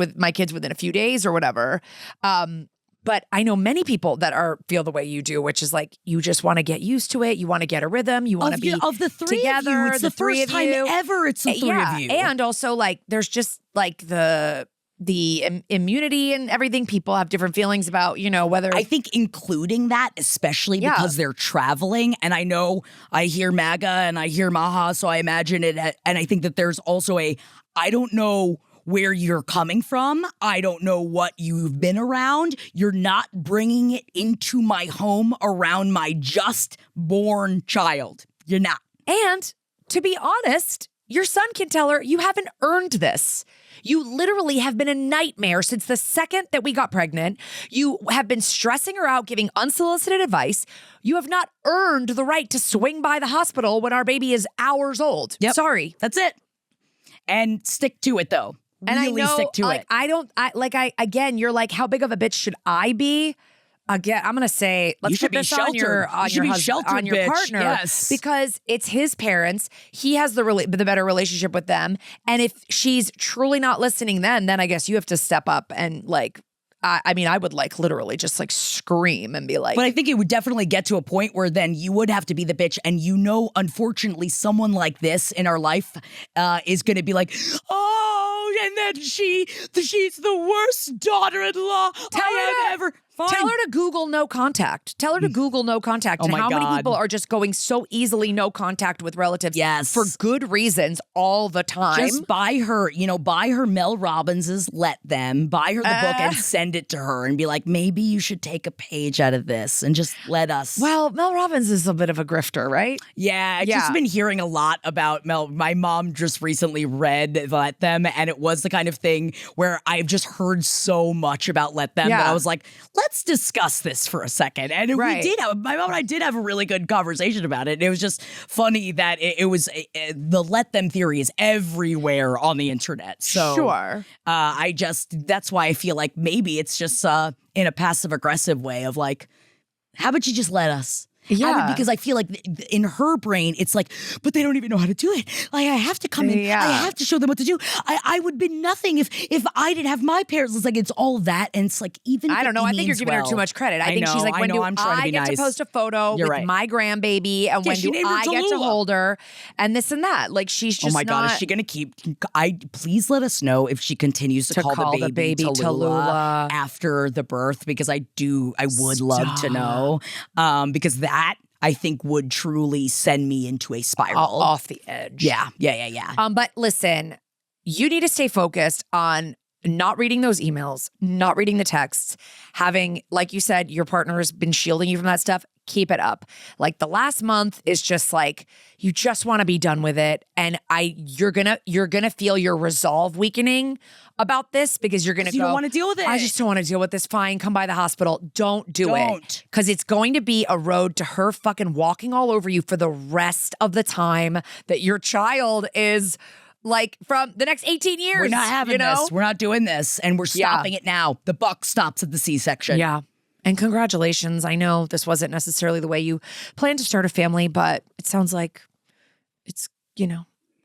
within a few days or whatever. But I know many people that feel the way you do, which is like, you just want to get used to it. You want to get a rhythm. You want to be of the three together. of you. It's the first time ever. It's the three of you. And also, like, there's just like the immunity and everything. People have different feelings about, whether I think including that, especially because they're traveling. And I know I hear MAGA and I hear Maha, so I imagine it. And I think that there's also I don't know where you're coming from. I don't know what you've been around. You're not bringing it into my home around my just born child. You're not. And to be honest, your son can tell her, you haven't earned this. You literally have been a nightmare since the second that we got pregnant. You have been stressing her out, giving unsolicited advice. You have not earned the right to swing by the hospital when our baby is hours old. Yep. Sorry. That's it. And stick to it, though. And really I know, stick to it. Again, you're like, how big of a bitch should I be? Again, I'm gonna say, let's put this on your partner, yes. because it's his parents. He has the better relationship with them, and if she's truly not listening, then I guess you have to step up and like. I would like literally just like scream and be like. But I think it would definitely get to a point where then you would have to be the bitch. And unfortunately, someone like this in our life is going to be like, oh, and then she's the worst daughter-in-law I have ever. Fine. Tell her to Google no contact. Tell her to Google no contact. Oh and my how God. many people are just going so easily no contact with relatives for good reasons all the time. Just buy her Mel Robbins's Let Them, buy her the book and send it to her and be like, maybe you should take a page out of this and just let us. Well, Mel Robbins is a bit of a grifter, right? Yeah, I've just been hearing a lot about Mel. My mom just recently read Let Them, and it was the kind of thing where I've just heard so much about Let Them that I was like, let's discuss this for a second. And we did my mom and I did have a really good conversation about it. And it was just funny that it was the Let Them theory is everywhere on the internet. So sure. That's why I feel like maybe it's just in a passive aggressive way of like, how about you just let us? Yeah. Because I feel like in her brain, it's like, but they don't even know how to do it. Like, I have to come in. Yeah. I have to show them what to do. I would be nothing if I didn't have my parents. It's like, it's all that. And it's like, even if I don't know. I think you're giving her too much credit. I think she's like, when do I get to post a photo with my grandbaby? And when do I get to hold her? And this and that. Like, she's just God, is she going to keep? Please let us know if she continues to call the baby Tallulah after the birth, because I would love to know. Because that, I think, would truly send me into a spiral. Off the edge. Yeah. But listen, you need to stay focused on not reading those emails, not reading the texts, having, like you said, your partner has been shielding you from that stuff. Keep it up. Like, the last month is just like, you just want to be done with it. And you're gonna feel your resolve weakening about this, because you're gonna go, you don't want to deal with it. I just don't want to deal with this. Fine, come by the hospital. Don't do it. Because it's going to be a road to her fucking walking all over you for the rest of the time that your child is like from the next 18 years. We're not having this. We're not doing this. And we're stopping it now. The buck stops at the C-section. Yeah. And congratulations. I know this wasn't necessarily the way you planned to start a family, but it sounds like it's,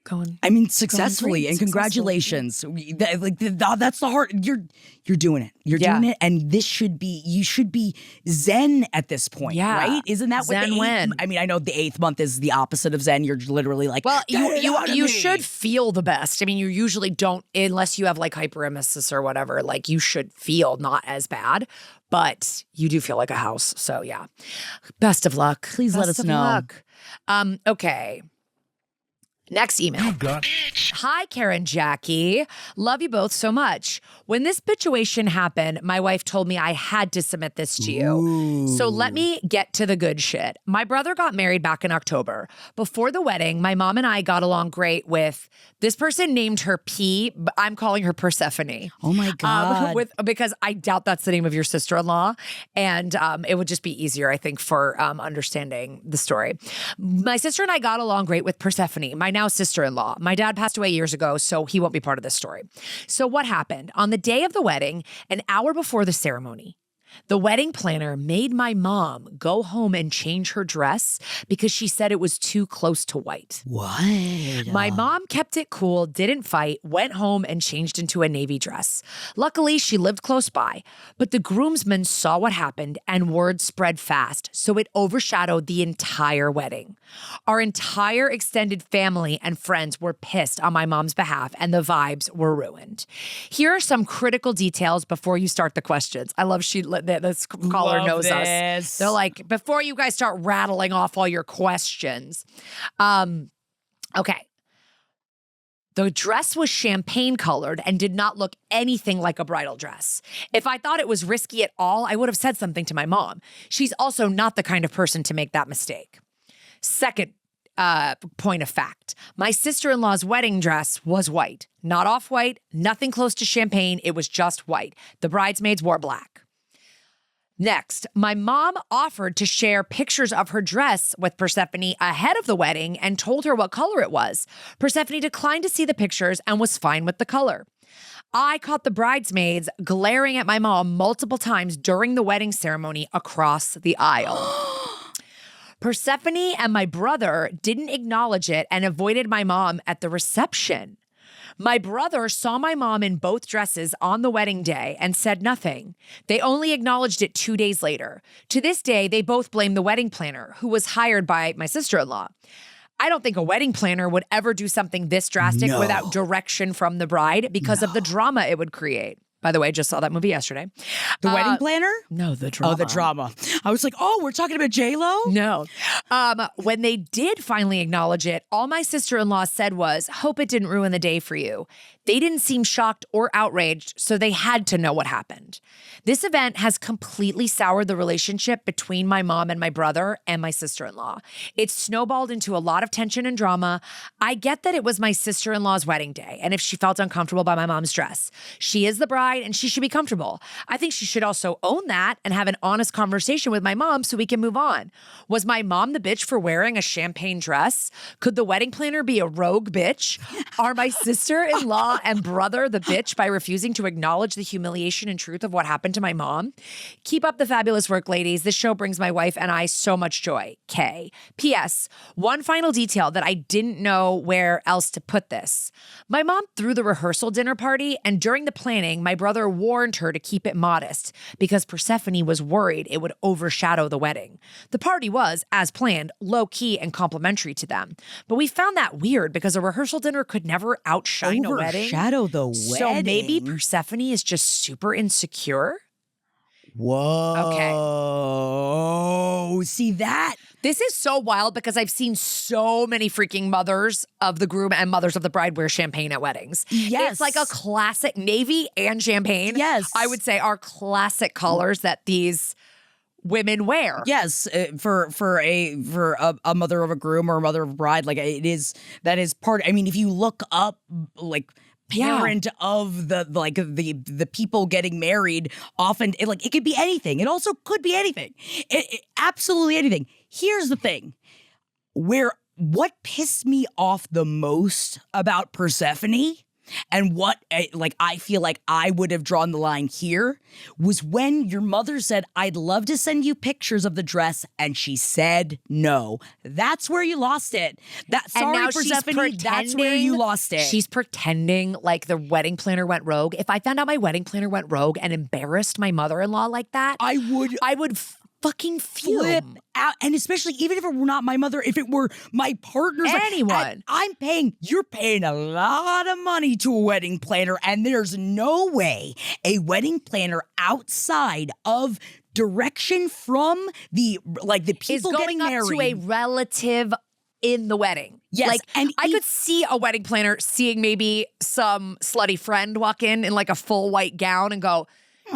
going. I mean, successfully, great, and congratulations. That's the heart. You're doing it. You're doing it, and you should be zen at this point, right? Isn't that what zen when? I mean, I know the 8th month is the opposite of zen. You're literally like, well, you should feel the best. I mean, you usually don't, unless you have like hyperemesis or whatever. Like you should feel not as bad, but you do feel like a house. So yeah, best of luck. Please let us know. Okay. Next email. Hi, Karen, Jackie. Love you both so much. When this situation happened, my wife told me I had to submit this to you. Ooh. So let me get to the good shit. My brother got married back in October. Before the wedding, my mom and I got along great with this person named her P, but I'm calling her Persephone. Oh my God. Because I doubt that's the name of your sister-in-law. And it would just be easier, I think, for understanding the story. My sister and I got along great with Persephone, my now sister-in-law. My dad passed away years ago, so he won't be part of this story. So what happened? On the day of the wedding, an hour before the ceremony, the wedding planner made my mom go home and change her dress because she said it was too close to white. What? My mom kept it cool, didn't fight, went home and changed into a navy dress. Luckily, she lived close by, but the groomsmen saw what happened and word spread fast, so it overshadowed the entire wedding. Our entire extended family and friends were pissed on my mom's behalf, and the vibes were ruined. Here are some critical details before you start the questions. I love this caller knows us. They're like, before you guys start rattling off all your questions. Okay. The dress was champagne colored and did not look anything like a bridal dress. If I thought it was risky at all, I would have said something to my mom. She's also not the kind of person to make that mistake. Second point of fact, my sister-in-law's wedding dress was white. Not off-white, nothing close to champagne. It was just white. The bridesmaids wore black. Next, my mom offered to share pictures of her dress with Persephone ahead of the wedding and told her what color it was. Persephone declined to see the pictures and was fine with the color. I caught the bridesmaids glaring at my mom multiple times during the wedding ceremony across the aisle. Persephone and my brother didn't acknowledge it and avoided my mom at the reception. My brother saw my mom in both dresses on the wedding day and said nothing. They only acknowledged it 2 days later. To this day, they both blame the wedding planner, who was hired by my sister-in-law. I don't think a wedding planner would ever do something this drastic without direction from the bride because of the drama it would create. By the way, just saw that movie yesterday. The Wedding Planner? No, the drama. Oh, the drama. I was like, oh, we're talking about J-Lo? No. When they did finally acknowledge it, all my sister-in-law said was, hope it didn't ruin the day for you. They didn't seem shocked or outraged, so they had to know what happened. This event has completely soured the relationship between my mom and my brother and my sister-in-law. It's snowballed into a lot of tension and drama. I get that it was my sister-in-law's wedding day, and if she felt uncomfortable by my mom's dress. She is the bride, and she should be comfortable. I think she should also own that and have an honest conversation with my mom so we can move on. Was my mom the bitch for wearing a champagne dress? Could the wedding planner be a rogue bitch? Are my sister-in-law and brother the bitch by refusing to acknowledge the humiliation and truth of what happened to my mom? Keep up the fabulous work, ladies. This show brings my wife and I so much joy. K. P.S. One final detail that I didn't know where else to put this. My mom threw the rehearsal dinner party, and during the planning, my brother warned her to keep it modest because Persephone was worried it would overshadow the wedding. The party was, as planned, low-key and complimentary to them. But we found that weird because a rehearsal dinner could never outshine a wedding. Overshadow the wedding. So maybe Persephone is just super insecure? Whoa. Okay. See that? This is so wild because I've seen so many freaking mothers of the groom and mothers of the bride wear champagne at weddings. Yes. It's like a classic navy and champagne. Yes. I would say are classic colors that these women wear. Yes, for a mother of a groom or a mother of a bride, like that is part. I mean, if you look up like parent of the people getting married, often it could be anything. It also could be anything. Absolutely anything. Here's the thing: what pissed me off the most about Persephone And what, like, I feel like I would have drawn the line here was when your mother said, I'd love to send you pictures of the dress, and she said no. That's where you lost it. And now for she's Stephanie, that's where you lost it. She's pretending like the wedding planner went rogue. If I found out my wedding planner went rogue and embarrassed my mother-in-law like that, I would fucking fume. Flip out. And especially even if it were not my mother, if it were my partner's, anyone. You're paying a lot of money to a wedding planner, and there's no way a wedding planner outside of direction from the people getting married is going up to a relative in the wedding. Yes. Like, and I could see a wedding planner seeing maybe some slutty friend walk in like a full white gown and go,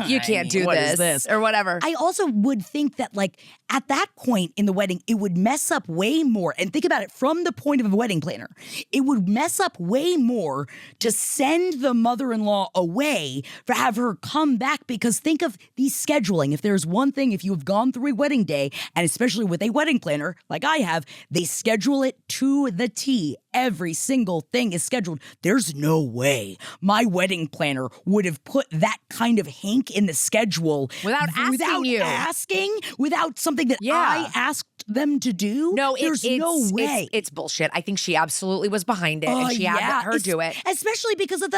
you can't do this or whatever. I also would think that, like, at that point in the wedding, it would mess up way more. And think about it from the point of a wedding planner. It would mess up way more to send the mother-in-law away, to have her come back, because think of the scheduling. If there's one thing, if you have gone through a wedding day, and especially with a wedding planner, like I have, they schedule it to the T. Every single thing is scheduled. There's no way my wedding planner would have put that kind of hank in the schedule without something that I asked them to do. No, there's no way. It's bullshit. I think she absolutely was behind it, and she had her do it. Especially because of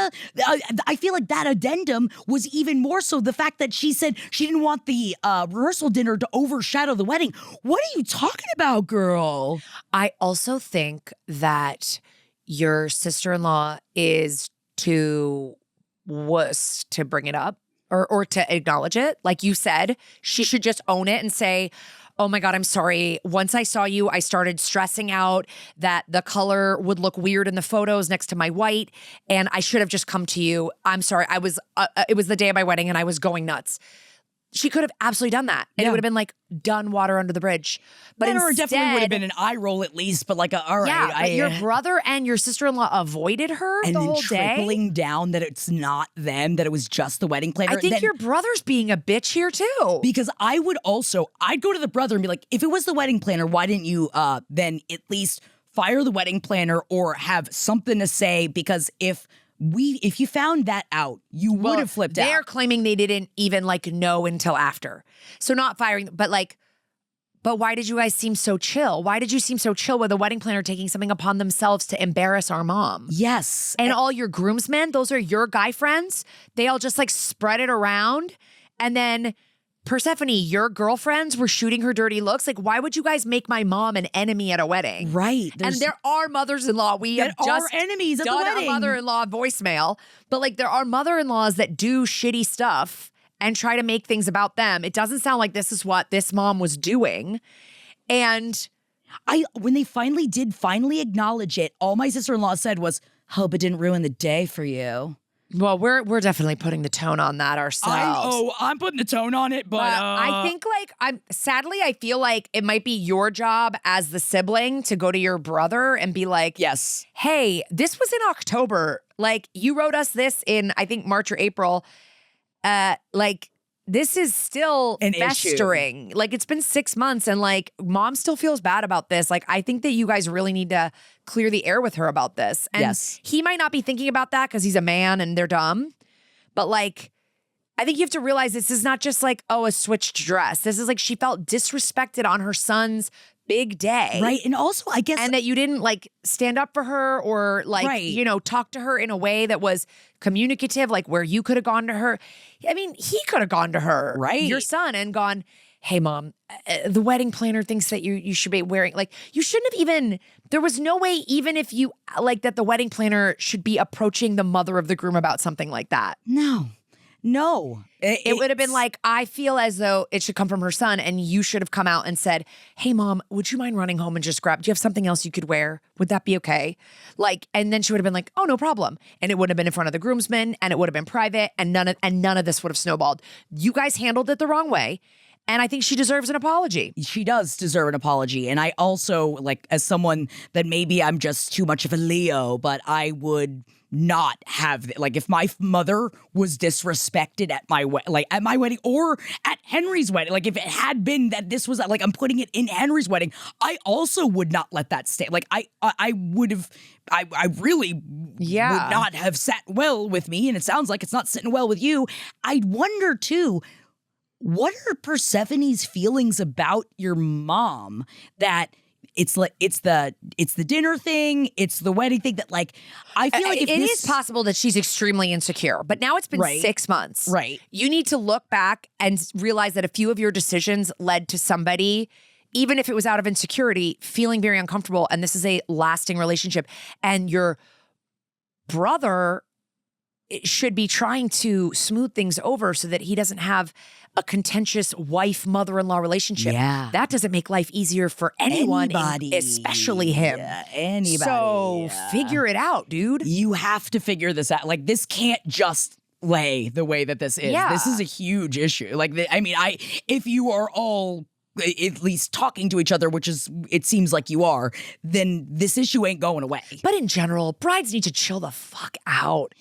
I feel like that addendum was even more so the fact that she said she didn't want the rehearsal dinner to overshadow the wedding. What are you talking about, girl? I also think that your sister-in-law is too wuss to bring it up or to acknowledge it. Like you said, she should just own it and say, oh my God, I'm sorry. Once I saw you, I started stressing out that the color would look weird in the photos next to my white, and I should have just come to you. I'm sorry. It was the day of my wedding and I was going nuts. She could have absolutely done that. And it would have been like, done water under the bridge. But or it definitely would have been an eye roll at least, but like, all right. Yeah, but your brother and your sister-in-law avoided her and the then whole day. tripling down that it's not them, that it was just the wedding planner. I think your brother's being a bitch here too. Because I'd go to the brother and be like, if it was the wedding planner, why didn't you then at least fire the wedding planner or have something to say? Because if you found that out, you would have flipped out. They're claiming they didn't even know until after. So not firing, but why did you guys seem so chill? Why did you seem so chill with a wedding planner taking something upon themselves to embarrass our mom? Yes. And all your groomsmen, those are your guy friends. They all just spread it around. And then Persephone, your girlfriends were shooting her dirty looks. Like, why would you guys make my mom an enemy at a wedding? Right. And there are mothers-in-law. We have just enemies at the wedding. A mother-in-law voicemail. But there are mother-in-laws that do shitty stuff and try to make things about them. It doesn't sound like this is what this mom was doing. And when they finally acknowledge it, all my sister-in-law said was, hope it didn't ruin the day for you. Well, we're definitely putting the tone on that ourselves. I'm putting the tone on it, but I think I feel like it might be your job as the sibling to go to your brother and be like, yes, hey, this was in October. You wrote us this in, I think, March or April. This is still festering. It's been 6 months and mom still feels bad about this. I think that you guys really need to clear the air with her about this. And he might not be thinking about that because he's a man and they're dumb. But I think you have to realize this is not just a switched dress. This is she felt disrespected on her son's big day. Right. And also, I guess. And that you didn't stand up for her or talk to her in a way that was communicative, where you could have gone to her. I mean, he could have gone to her, right, your son, and gone, hey, mom, the wedding planner thinks that you should be wearing, you shouldn't have even, there was no way, even if you, that the wedding planner should be approaching the mother of the groom about something like that. No. It would have been I feel as though it should come from her son, and you should have come out and said, hey, mom, would you mind running home and just do you have something else you could wear? Would that be okay? And then she would have been oh, no problem. And it would have been in front of the groomsmen, and it would have been private, and none of this would have snowballed. You guys handled it the wrong way. And I think she deserves an apology. She does deserve an apology. And I also, like, as someone that maybe I'm just too much of a Leo, but I would not have, like, if my mother was disrespected at my at my wedding or at Henry's wedding, like if it had been that this was like I'm putting it in Henry's wedding, I also would not let that stay. Like I would have, I really would not have sat well with me, and it sounds like it's not sitting well with you. I wonder too, what are Persephone's feelings about your mom? That it's like it's the dinner thing, it's the wedding thing that, like, I feel like if it is possible that she's extremely insecure, but now it's been 6 months. Right. You need to look back and realize that a few of your decisions led to somebody, even if it was out of insecurity, feeling very uncomfortable, and this is a lasting relationship. And your brother should be trying to smooth things over so that he doesn't have a contentious wife-mother-in-law relationship. Yeah. That doesn't make life easier for anyone, especially him. Yeah, anybody. So figure it out, dude. You have to figure this out. Like, this can't just lay the way that this is. Yeah. This is a huge issue. Like, if you are all at least talking to each other, which is, it seems like you are, then this issue ain't going away. But in general, brides need to chill the fuck out.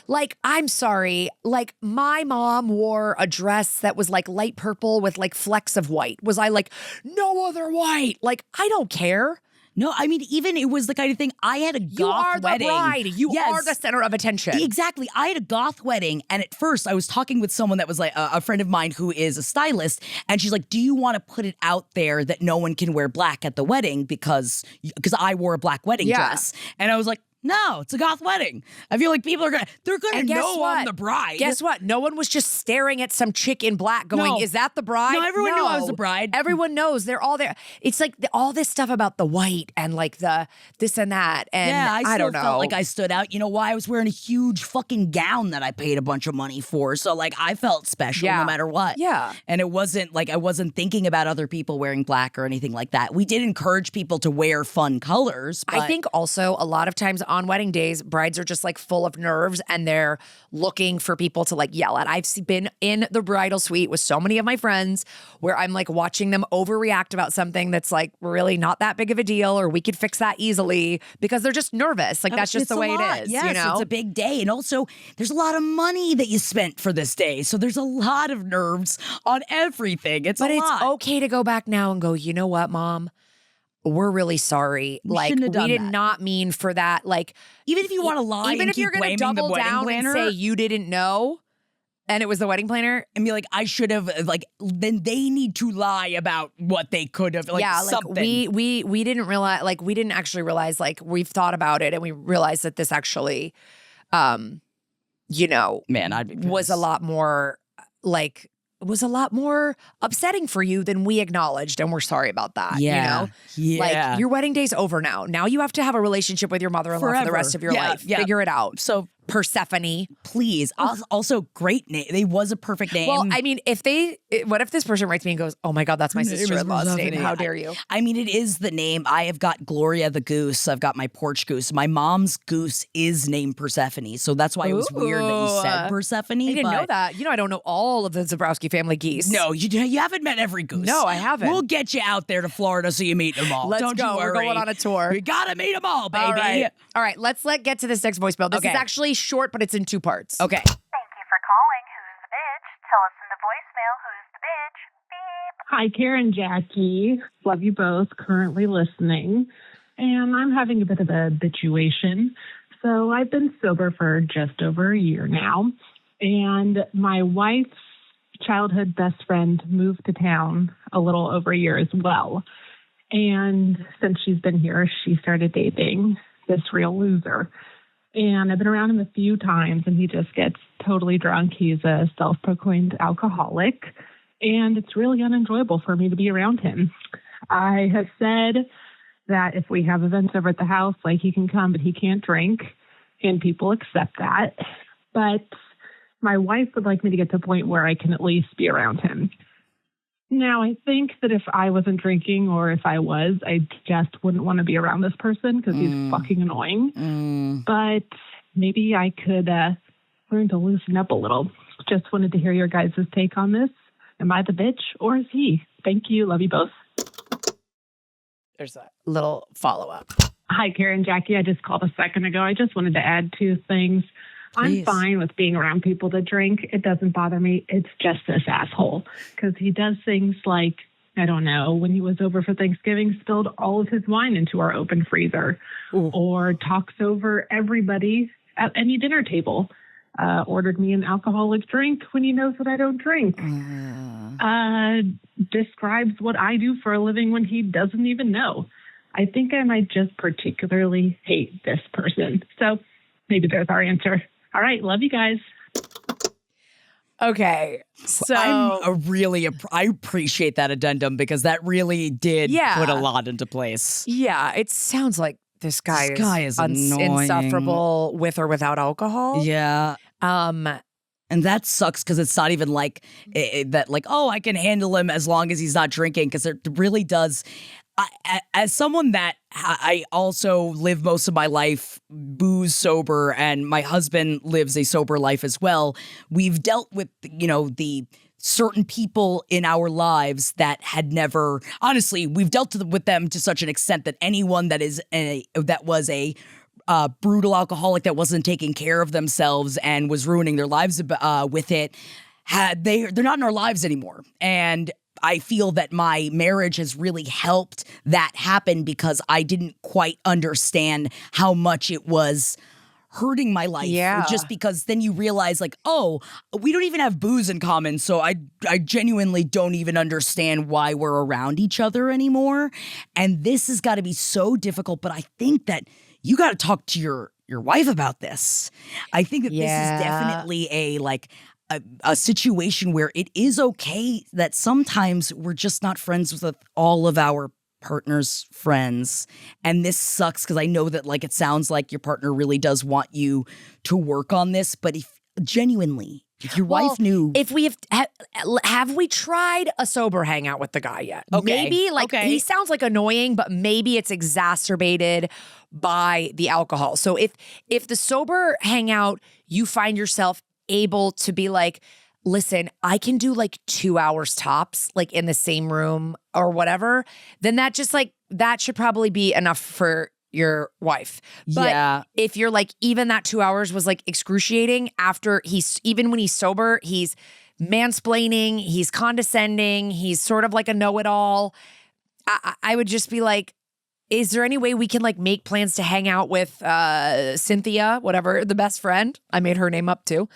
Like, I'm sorry, like, my mom wore a dress that was like light purple with like flecks of white. Was I like, no other white? Like, I don't care. No, I mean, even it was the kind of thing, I had a goth You are the wedding. bride. You are the center of attention. Exactly. I had a goth wedding, and at first I was talking with someone that was like a friend of mine who is a stylist, and she's like, do you want to put it out there that no one can wear black at the wedding because I wore a black wedding dress? And I was like, no, it's a goth wedding. I feel like people are they're gonna know I'm the bride. Guess what? No one was just staring at some chick in black going, is that the bride? No, everyone knew I was the bride. Everyone knows. They're all there. It's like all this stuff about the white and like the this and that. And yeah, I don't know. felt like I stood out. You know why? I was wearing a huge fucking gown that I paid a bunch of money for. So like I felt special no matter what. Yeah. And it wasn't like I wasn't thinking about other people wearing black or anything like that. We did encourage people to wear fun colors. But I think also a lot of times on wedding days, brides are just like full of nerves and they're looking for people to like yell at. I've been in the bridal suite with so many of my friends where I'm like watching them overreact about something that's like really not that big of a deal, or we could fix that easily because they're just nervous. Like that's just the way it is. Yes, you know? It's a big day. And also there's a lot of money that you spent for this day. So there's a lot of nerves on everything. It's okay to go back now and go, you know what, Mom? We're really sorry. Like, we did not mean for that. Like, even if you want to lie, even if you're going to double down and say you didn't know, and it was the wedding planner, and be like, I should have. Like, then they need to lie about what they could have. Like, yeah, something. Like we didn't realize. Like, we didn't actually realize. Like, we've thought about it, and we realized that this actually, you know, was a lot more like. Was a lot more upsetting for you than we acknowledged, and we're sorry about that. Yeah. You know? Yeah. Like, your wedding day's over now. Now you have to have a relationship with your mother-in-law for the rest of your life. Yeah. Figure it out. So Persephone. Please. Also, great name. They was a perfect name. Well, I mean, what if this person writes me and goes, oh my God, that's my sister-in-law's name. How dare you? I mean, it is the name. I have got Gloria the goose. I've got my porch goose. My mom's goose is named Persephone. So that's why it was weird that you said Persephone. I didn't know that. You know, I don't know all of the Zabrowski family geese. No, you haven't met every goose. No, I haven't. We'll get you out there to Florida so you meet them all. Let's go. We're going on a tour. We gotta meet them all, baby. All right. Let's get to this next voicemail. This is actually short, but it's in 2 parts. Okay. Thank you for calling Who's the Bitch. Tell us in the voicemail who's the bitch. Beep. Hi, Karen, Jackie. Love you both. Currently listening. And I'm having a bit of a bitchuation. So I've been sober for just over a year now. And my wife's childhood best friend moved to town a little over a year as well. And since she's been here, she started dating this real loser. And I've been around him a few times, and he just gets totally drunk. He's a self-proclaimed alcoholic, and it's really unenjoyable for me to be around him. I have said that if we have events over at the house, like, he can come, but he can't drink, and people accept that. But my wife would like me to get to the point where I can at least be around him. Now, I think that if I wasn't drinking, or if I was, I just wouldn't want to be around this person because he's fucking annoying. But maybe I could learn to loosen up a little. Just wanted to hear your guys' take on this. Am I the bitch or is he? Thank you. Love you both. There's a little follow-up. Hi, Karen, Jackie. I just called a second ago. I just wanted to add two things. Please. I'm fine with being around people that drink. It doesn't bother me. It's just this asshole. Because he does things like, I don't know, when he was over for Thanksgiving, spilled all of his wine into our open freezer. Ooh. Or talks over everybody at any dinner table. Ordered me an alcoholic drink when he knows that I don't drink. Describes what I do for a living when he doesn't even know. I think I might just particularly hate this person. So maybe there's our answer. All right. Love you guys. Okay. So I appreciate that addendum because that really did put a lot into place. Yeah, it sounds like this guy is annoying. insufferable with or without alcohol. Yeah. And that sucks because it's not even like that, like, oh, I can handle him as long as he's not drinking, because it really does. As someone that I also live most of my life booze sober, and my husband lives a sober life as well, we've dealt with, the certain people in our lives that had never, honestly, we've dealt with them to such an extent that anyone that was a brutal alcoholic that wasn't taking care of themselves and was ruining their lives with it, they're not in our lives anymore. And I feel that my marriage has really helped that happen because I didn't quite understand how much it was hurting my life. Yeah. Just because then you realize, like, oh, we don't even have booze in common, so I genuinely don't even understand why we're around each other anymore. And this has got to be so difficult, but I think that you got to talk to your wife about this. I think that this is definitely a situation where it is okay that sometimes we're just not friends with all of our partner's friends. And this sucks because I know that, like, it sounds like your partner really does want you to work on this, but if your wife knew. If we have we tried a sober hangout with the guy yet? Okay. Maybe, he sounds like annoying, but maybe it's exacerbated by the alcohol. So if the sober hangout, you find yourself able to be like, listen, I can do 2 hours tops, in the same room or whatever, then that should probably be enough for your wife. But if you're even that 2 hours was excruciating after even when he's sober, he's mansplaining, he's condescending, he's sort of like a know-it-all. I would just be like, is there any way we can make plans to hang out with Cynthia, whatever, the best friend? I made her name up too.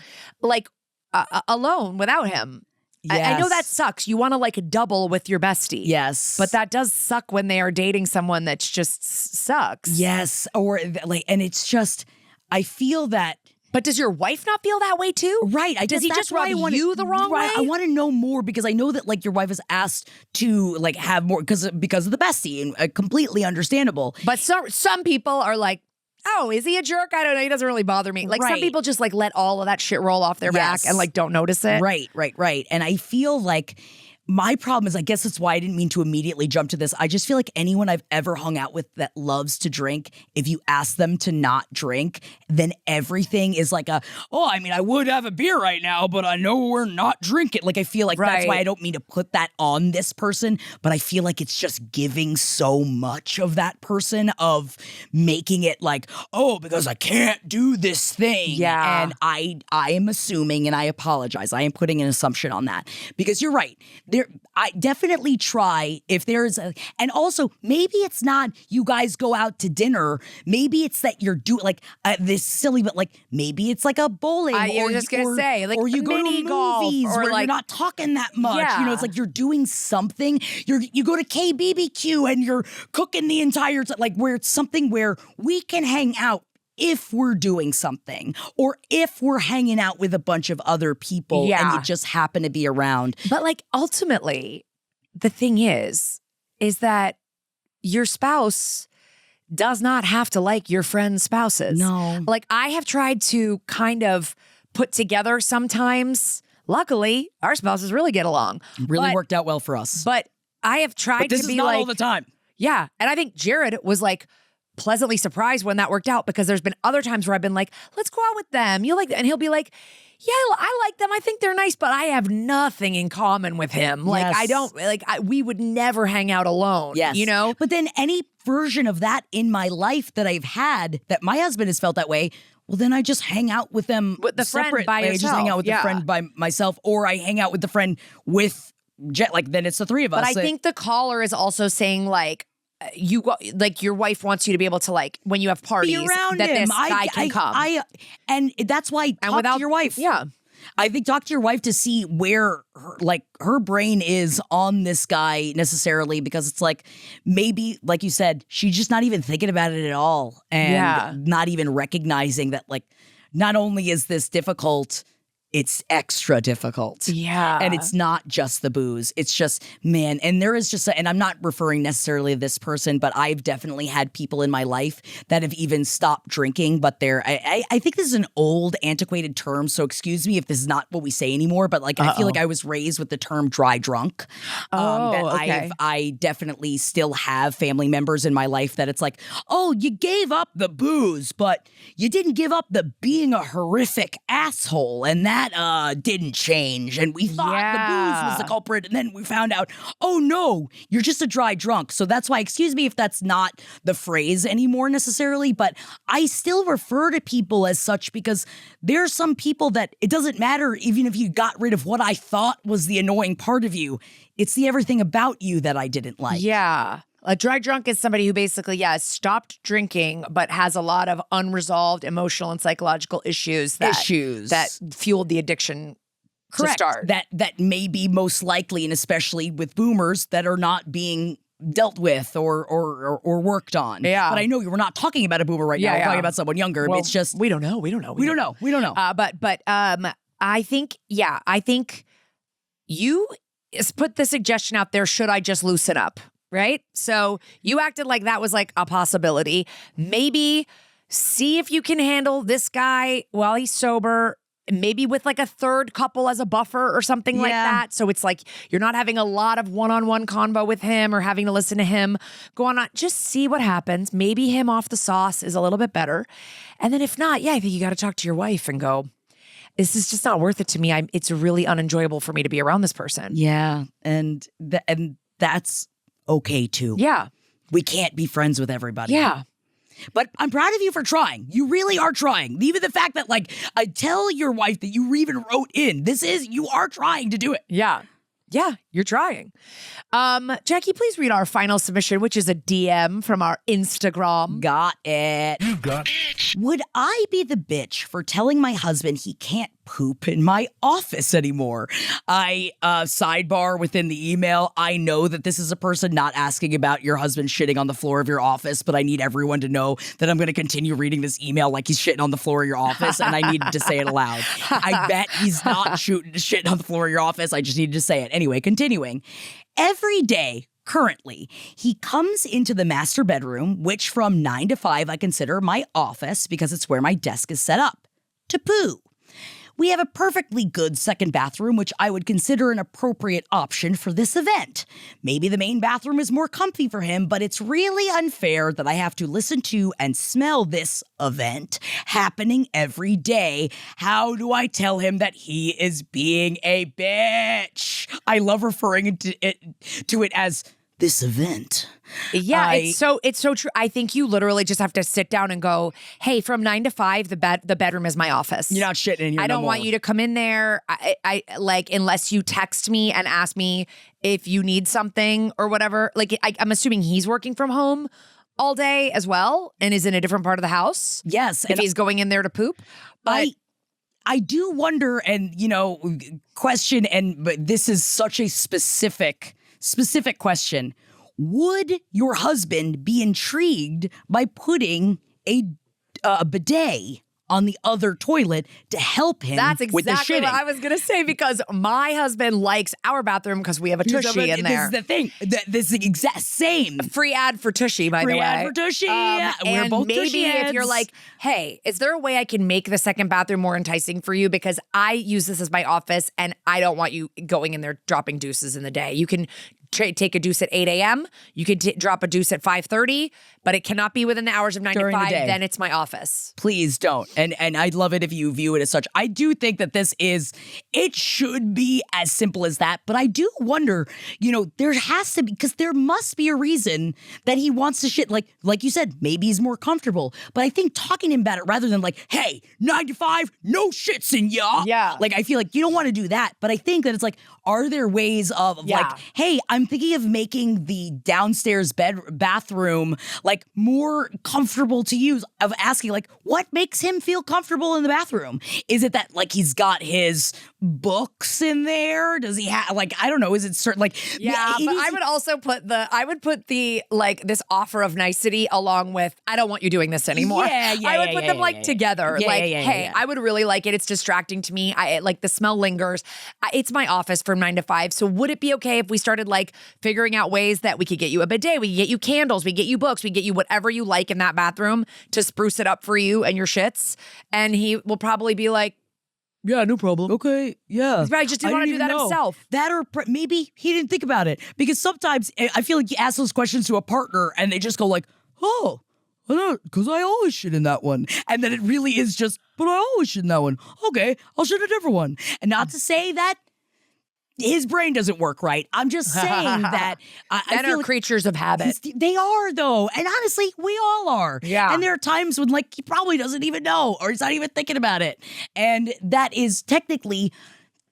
Alone without him. Yes. I know that sucks. You want to double with your bestie. Yes. But that does suck when they are dating someone that just sucks. Yes. And it's just, I feel that. But does your wife not feel that way too? Right. Does he just rub you the wrong way? I want to know more because I know that your wife is asked to have more because of the bestie, and completely understandable. But some people are like, oh, is he a jerk? I don't know. He doesn't really bother me. Some people just let all of that shit roll off their back and don't notice it. Right. And I feel like my problem is, I guess that's why I didn't mean to immediately jump to this. I just feel like anyone I've ever hung out with that loves to drink, if you ask them to not drink, then everything is I would have a beer right now, but I know we're not drinking. I feel like that's why I don't mean to put that on this person, but I feel like it's just giving so much of that person, of making it because I can't do this thing. Yeah. And I am assuming, and I apologize, I am putting an assumption on that because you're right. I definitely try if there's and also maybe it's not you guys go out to dinner. Maybe it's that you're doing this silly, but maybe it's a bowling. I was just gonna say, or you go to movies or where you're not talking that much. Yeah. It's you're doing something. You go to KBBQ and you're cooking the entire time. Where it's something where we can hang out. If we're doing something, or if we're hanging out with a bunch of other people and you just happen to be around. But ultimately, the thing is that your spouse does not have to like your friends' spouses. No. I have tried to kind of put together sometimes. Luckily, our spouses really get along. Really worked out well for us. But I have tried but this to be is not all the time. Yeah. And I think Jared was pleasantly surprised when that worked out, because there's been other times where I've been let's go out with them. And he'll be like, yeah, I like them. I think they're nice, but I have nothing in common with him. Like, Yes. I don't, like, we would never hang out alone, Yes. you know? But then any version of that in my life that I've had, that my husband has felt that way, well, then I just hang out with them With the friend separate. by I just hang yourself, out with yeah. the friend by myself, or I hang out with the friend with Jet. Like, then it's the three of us. But I think the caller is also saying, like, your wife wants you to be able to, like, when you have parties, be around that him. this guy can come. And that's why talk to your wife. Yeah. I think talk to your wife to see where her brain is on this guy necessarily, because it's like, maybe, like you said, she's just not even thinking about it at all, and not even recognizing that, like, not only is this difficult, it's extra difficult. Yeah. And it's not just the booze. It's just, man, and there is just, and I'm not referring necessarily to this person, but I've definitely had people in my life that have even stopped drinking, but I think this is an old, antiquated term, so excuse me if this is not what we say anymore, but like, I feel like I was raised with the term dry drunk. Okay. I definitely still have family members in my life that it's like, oh, you gave up the booze, but you didn't give up the being a horrific asshole, and that didn't change, and we thought the booze was the culprit, and then we found out, oh no, you're just a dry drunk. So that's why, excuse me if that's not the phrase anymore necessarily, but I still refer to people as such, because there are some people that it doesn't matter even if you got rid of what I thought was the annoying part of you, it's the everything about you that I didn't like. Yeah. A dry drunk is somebody who basically, stopped drinking, but has a lot of unresolved emotional and psychological issues that fueled the addiction. Correct. To start. That may be most likely, and especially with boomers, that are not being dealt with or worked on. Yeah. But I know we're not talking about a boomer right now. We're talking about someone younger. Well, it's just we don't know. We don't know. But I think you put the suggestion out there. Should I just loosen up? Right? So you acted like that was like a possibility. Maybe see if you can handle this guy while he's sober, maybe with like a third couple as a buffer or something like that. So it's like you're not having a lot of one-on-one convo with him or having to listen to him go on. Just see what happens. Maybe him off the sauce is a little bit better. And then if not, I think you got to talk to your wife and go, this is just not worth it to me. It's really unenjoyable for me to be around this person. Yeah. And that's okay too. Yeah. We can't be friends with everybody. Yeah. But I'm proud of you for trying. You really are trying. Even the fact that, like, I tell your wife that you even wrote in, you are trying to do it. Yeah. Yeah, you're trying. Jackie, please read our final submission, which is a DM from our Instagram. Got it. You got it. Would I be the bitch for telling my husband he can't poop in my office anymore? Sidebar within the email, I know that this is a person not asking about your husband shitting on the floor of your office, but I need everyone to know that I'm going to continue reading this email like he's shitting on the floor of your office, and I needed to say it aloud. I bet he's not shitting on the floor of your office. I just needed to say it. Anyway, continuing. Every day, currently, he comes into the master bedroom, which from 9 to 5 I consider my office because it's where my desk is set up, to poo. We have a perfectly good second bathroom, which I would consider an appropriate option for this event. Maybe the main bathroom is more comfy for him, but it's really unfair that I have to listen to and smell this event happening every day. How do I tell him that he is being a bitch? I love referring to it as this event. Yeah, it's so true. I think you literally just have to sit down and go, hey, from 9 to 5, the bedroom is my office. You're not shitting in here. I don't want you to come in there. I like, unless you text me and ask me if you need something or whatever. Like, I'm assuming he's working from home all day as well and is in a different part of the house. Yes. If he's going in there to poop. But I do wonder and, question, but this is such a specific question. Would your husband be intrigued by putting a bidet on the other toilet to help him with the shitting? That's exactly what I was going to say, because my husband likes our bathroom because we have a tushy in there. This is the thing. This is the exact same. Free ad for tushy, by the way. Free ad for tushy. We're both maybe tushy if you're like, hey, is there a way I can make the second bathroom more enticing for you? Because I use this as my office and I don't want you going in there dropping deuces in the day. You can take a deuce at 8 a.m. You could drop a deuce at 5:30, but it cannot be within the hours of 9 During to the 5. day. Then it's my office. Please don't. And I'd love it if you view it as such. I do think that it should be as simple as that. But I do wonder, there has to be, because there must be a reason that he wants to shit. Like you said, maybe he's more comfortable. But I think talking to him about it rather than like, hey, 9 to 5, no shits in ya. Yeah. Like, I feel like you don't want to do that. But I think that it's like, are there ways of like, hey, I'm thinking of making the downstairs bathroom like more comfortable to use, of asking like, what makes him feel comfortable in the bathroom? Is it that like he's got his books in there? Does he have like, I don't know, is it certain like but I would also put the like this offer of nicety along with, I don't want you doing this anymore. I would put them together. Hey, I would really like it. It's distracting to me. I like the smell lingers. It's my office from 9 to 5. So would it be okay if we started like figuring out ways that we could get you a bidet, we could get you candles, we get you books, we get you whatever you like in that bathroom to spruce it up for you and your shits? And he will probably be like, yeah, no problem. Okay, yeah. He's probably just didn't want to do that himself. That or maybe he didn't think about it. Because sometimes I feel like you ask those questions to a partner and they just go like, oh, because I always shit in that one. And then it really is just, but I always shit in that one. Okay, I'll shit in a different one. And not to say that his brain doesn't work right. I'm just saying that Men are creatures of habit. They are, though. And honestly, we all are. Yeah. And there are times when, like, he probably doesn't even know or he's not even thinking about it. And that is technically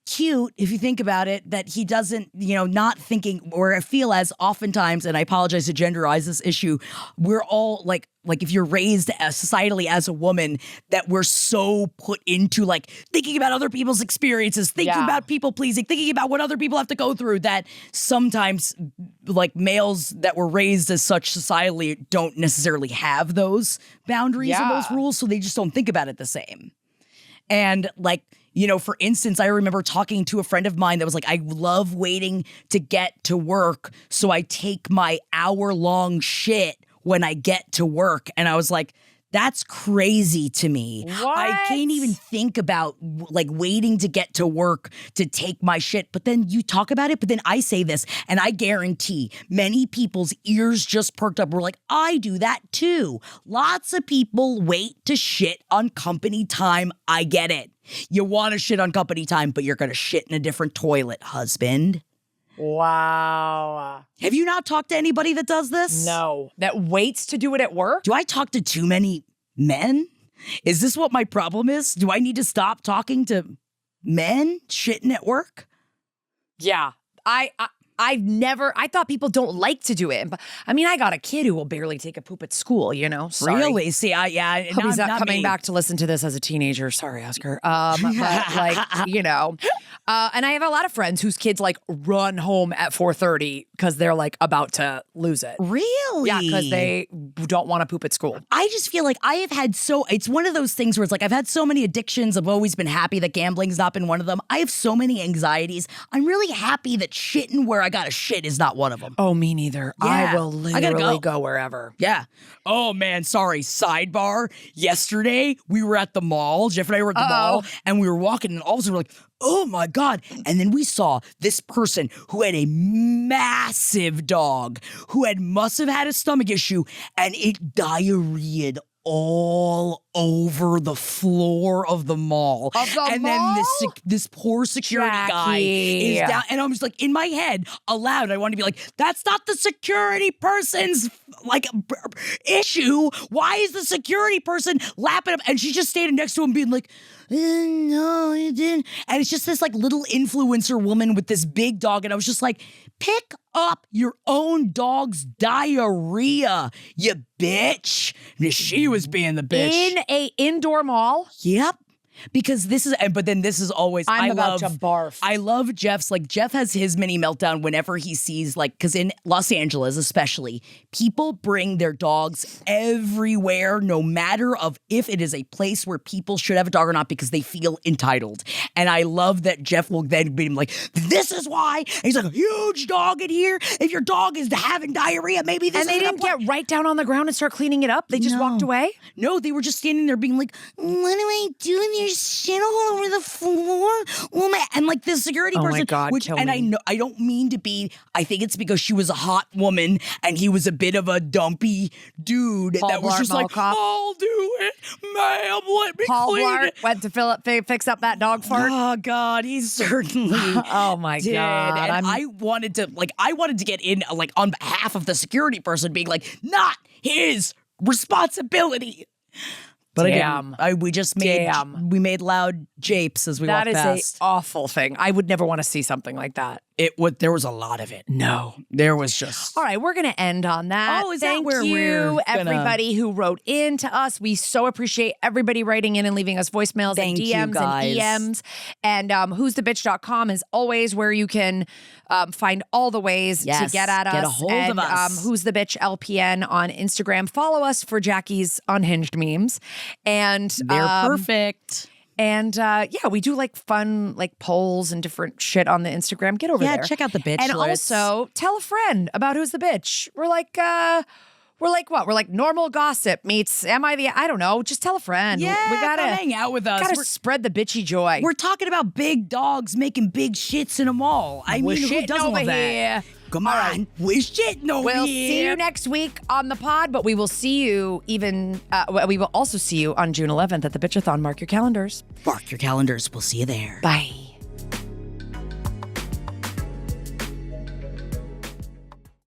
cute if you think about it, that he doesn't, not thinking, or I feel as oftentimes, and I apologize to genderize this issue, we're all like if you're raised societally as a woman, that we're so put into like thinking about other people's experiences, thinking about people pleasing, thinking about what other people have to go through, that sometimes like males that were raised as such societally don't necessarily have those boundaries and those rules, so they just don't think about it the same. And like, for instance, I remember talking to a friend of mine that was like, I love waiting to get to work, so I take my hour-long shit when I get to work. And I was like, that's crazy to me. What? I can't even think about like waiting to get to work to take my shit. But then you talk about it, but then I say this, and I guarantee many people's ears just perked up. We're like, I do that too. Lots of people wait to shit on company time. I get it. You want to shit on company time, but you're going to shit in a different toilet, husband. Wow. Have you not talked to anybody that does this? No. That waits to do it at work? Do I talk to too many men? Is this what my problem is? Do I need to stop talking to men shitting at work? Yeah. I thought people don't like to do it. But I mean, I got a kid who will barely take a poop at school, Sorry. Really? See, Hope he's not coming back to listen to this as a teenager. Sorry, Oscar. But like, and I have a lot of friends whose kids like run home at 4:30 because they're like about to lose it. Really? Yeah, because they don't want to poop at school. I just feel like I have had it's one of those things where it's like I've had so many addictions. I've always been happy that gambling's not been one of them. I have so many anxieties. I'm really happy that shitting where I gotta shit is not one of them. Oh, me neither. Yeah. I will literally go wherever. Yeah. Oh, man. Sorry. Sidebar. Yesterday, we were at the mall. Jeff and I were at the mall, and we were walking, and all of a sudden we're like, oh, my God. And then we saw this person who had a massive dog who must have had a stomach issue, and it diarrheaed all over the floor of the mall. Then this poor security guy is down, and I'm just like, in my head, aloud, I want to be like, that's not the security person's like issue. Why is the security person lapping up? And she's just standing next to him being like, no, you didn't. And it's just this like little influencer woman with this big dog. And I was just like, pick up your own dog's diarrhea, you bitch. And she was being the bitch. In a indoor mall? Yep. Because but then this is always, I'm about to barf. I love Jeff's, like Jeff has his mini meltdown whenever he sees like, because in Los Angeles especially, people bring their dogs everywhere, no matter of if it is a place where people should have a dog or not, because they feel entitled. And I love that Jeff will then be like, this is why. And he's like, a huge dog in here. If your dog is having diarrhea, maybe this And they didn't get right down on the ground and start cleaning it up? They just walked away? No, they were just standing there being like, what do I do in here? there's shit all over the floor. Oh my, and like the security person, God, kill and me. I know I don't mean to be. I think it's because she was a hot woman and he was a bit of a dumpy dude Paul that was Blart just like, Mall Cop. I'll do it, ma'am. Let me Paul clean Blart it. went to fix up that dog fart. Oh God, he certainly Oh my did. God. And I wanted to get in like on behalf of the security person, being like, not his responsibility. But Damn. we just Damn. made loud japes as we That walked is past. a awful thing. I would never want to see something like that. There was a lot of it. No. There was just All right, we're going to end on that. Oh, is that Thank where you, we're gonna- everybody who wrote in to us. We so appreciate everybody writing in and leaving us voicemails Thank and you, DMs guys. and EMs. And who'sthebitch.com is always where you can find all the ways to Yes, get at us. get a hold and, of us. Who's the Bitch LPN on Instagram. Follow us for Jackie's unhinged memes. And they're perfect. And we do like fun like polls and different shit on the Instagram. Get over there. Yeah, check out the bitch. And also tell a friend about Who's the Bitch. We're like what? We're like normal gossip meets I don't know. Just tell a friend. Yeah, we gotta come hang out with us. Gotta spread the bitchy joy. We're talking about big dogs making big shits in a mall. I We're mean, who shitting doesn't over love that? here. Come on, we're shitting over We'll here. see you next week on the pod, but we will see you we will also see you on June 11th at the Bitchathon. Mark your calendars. Mark your calendars. We'll see you there. Bye.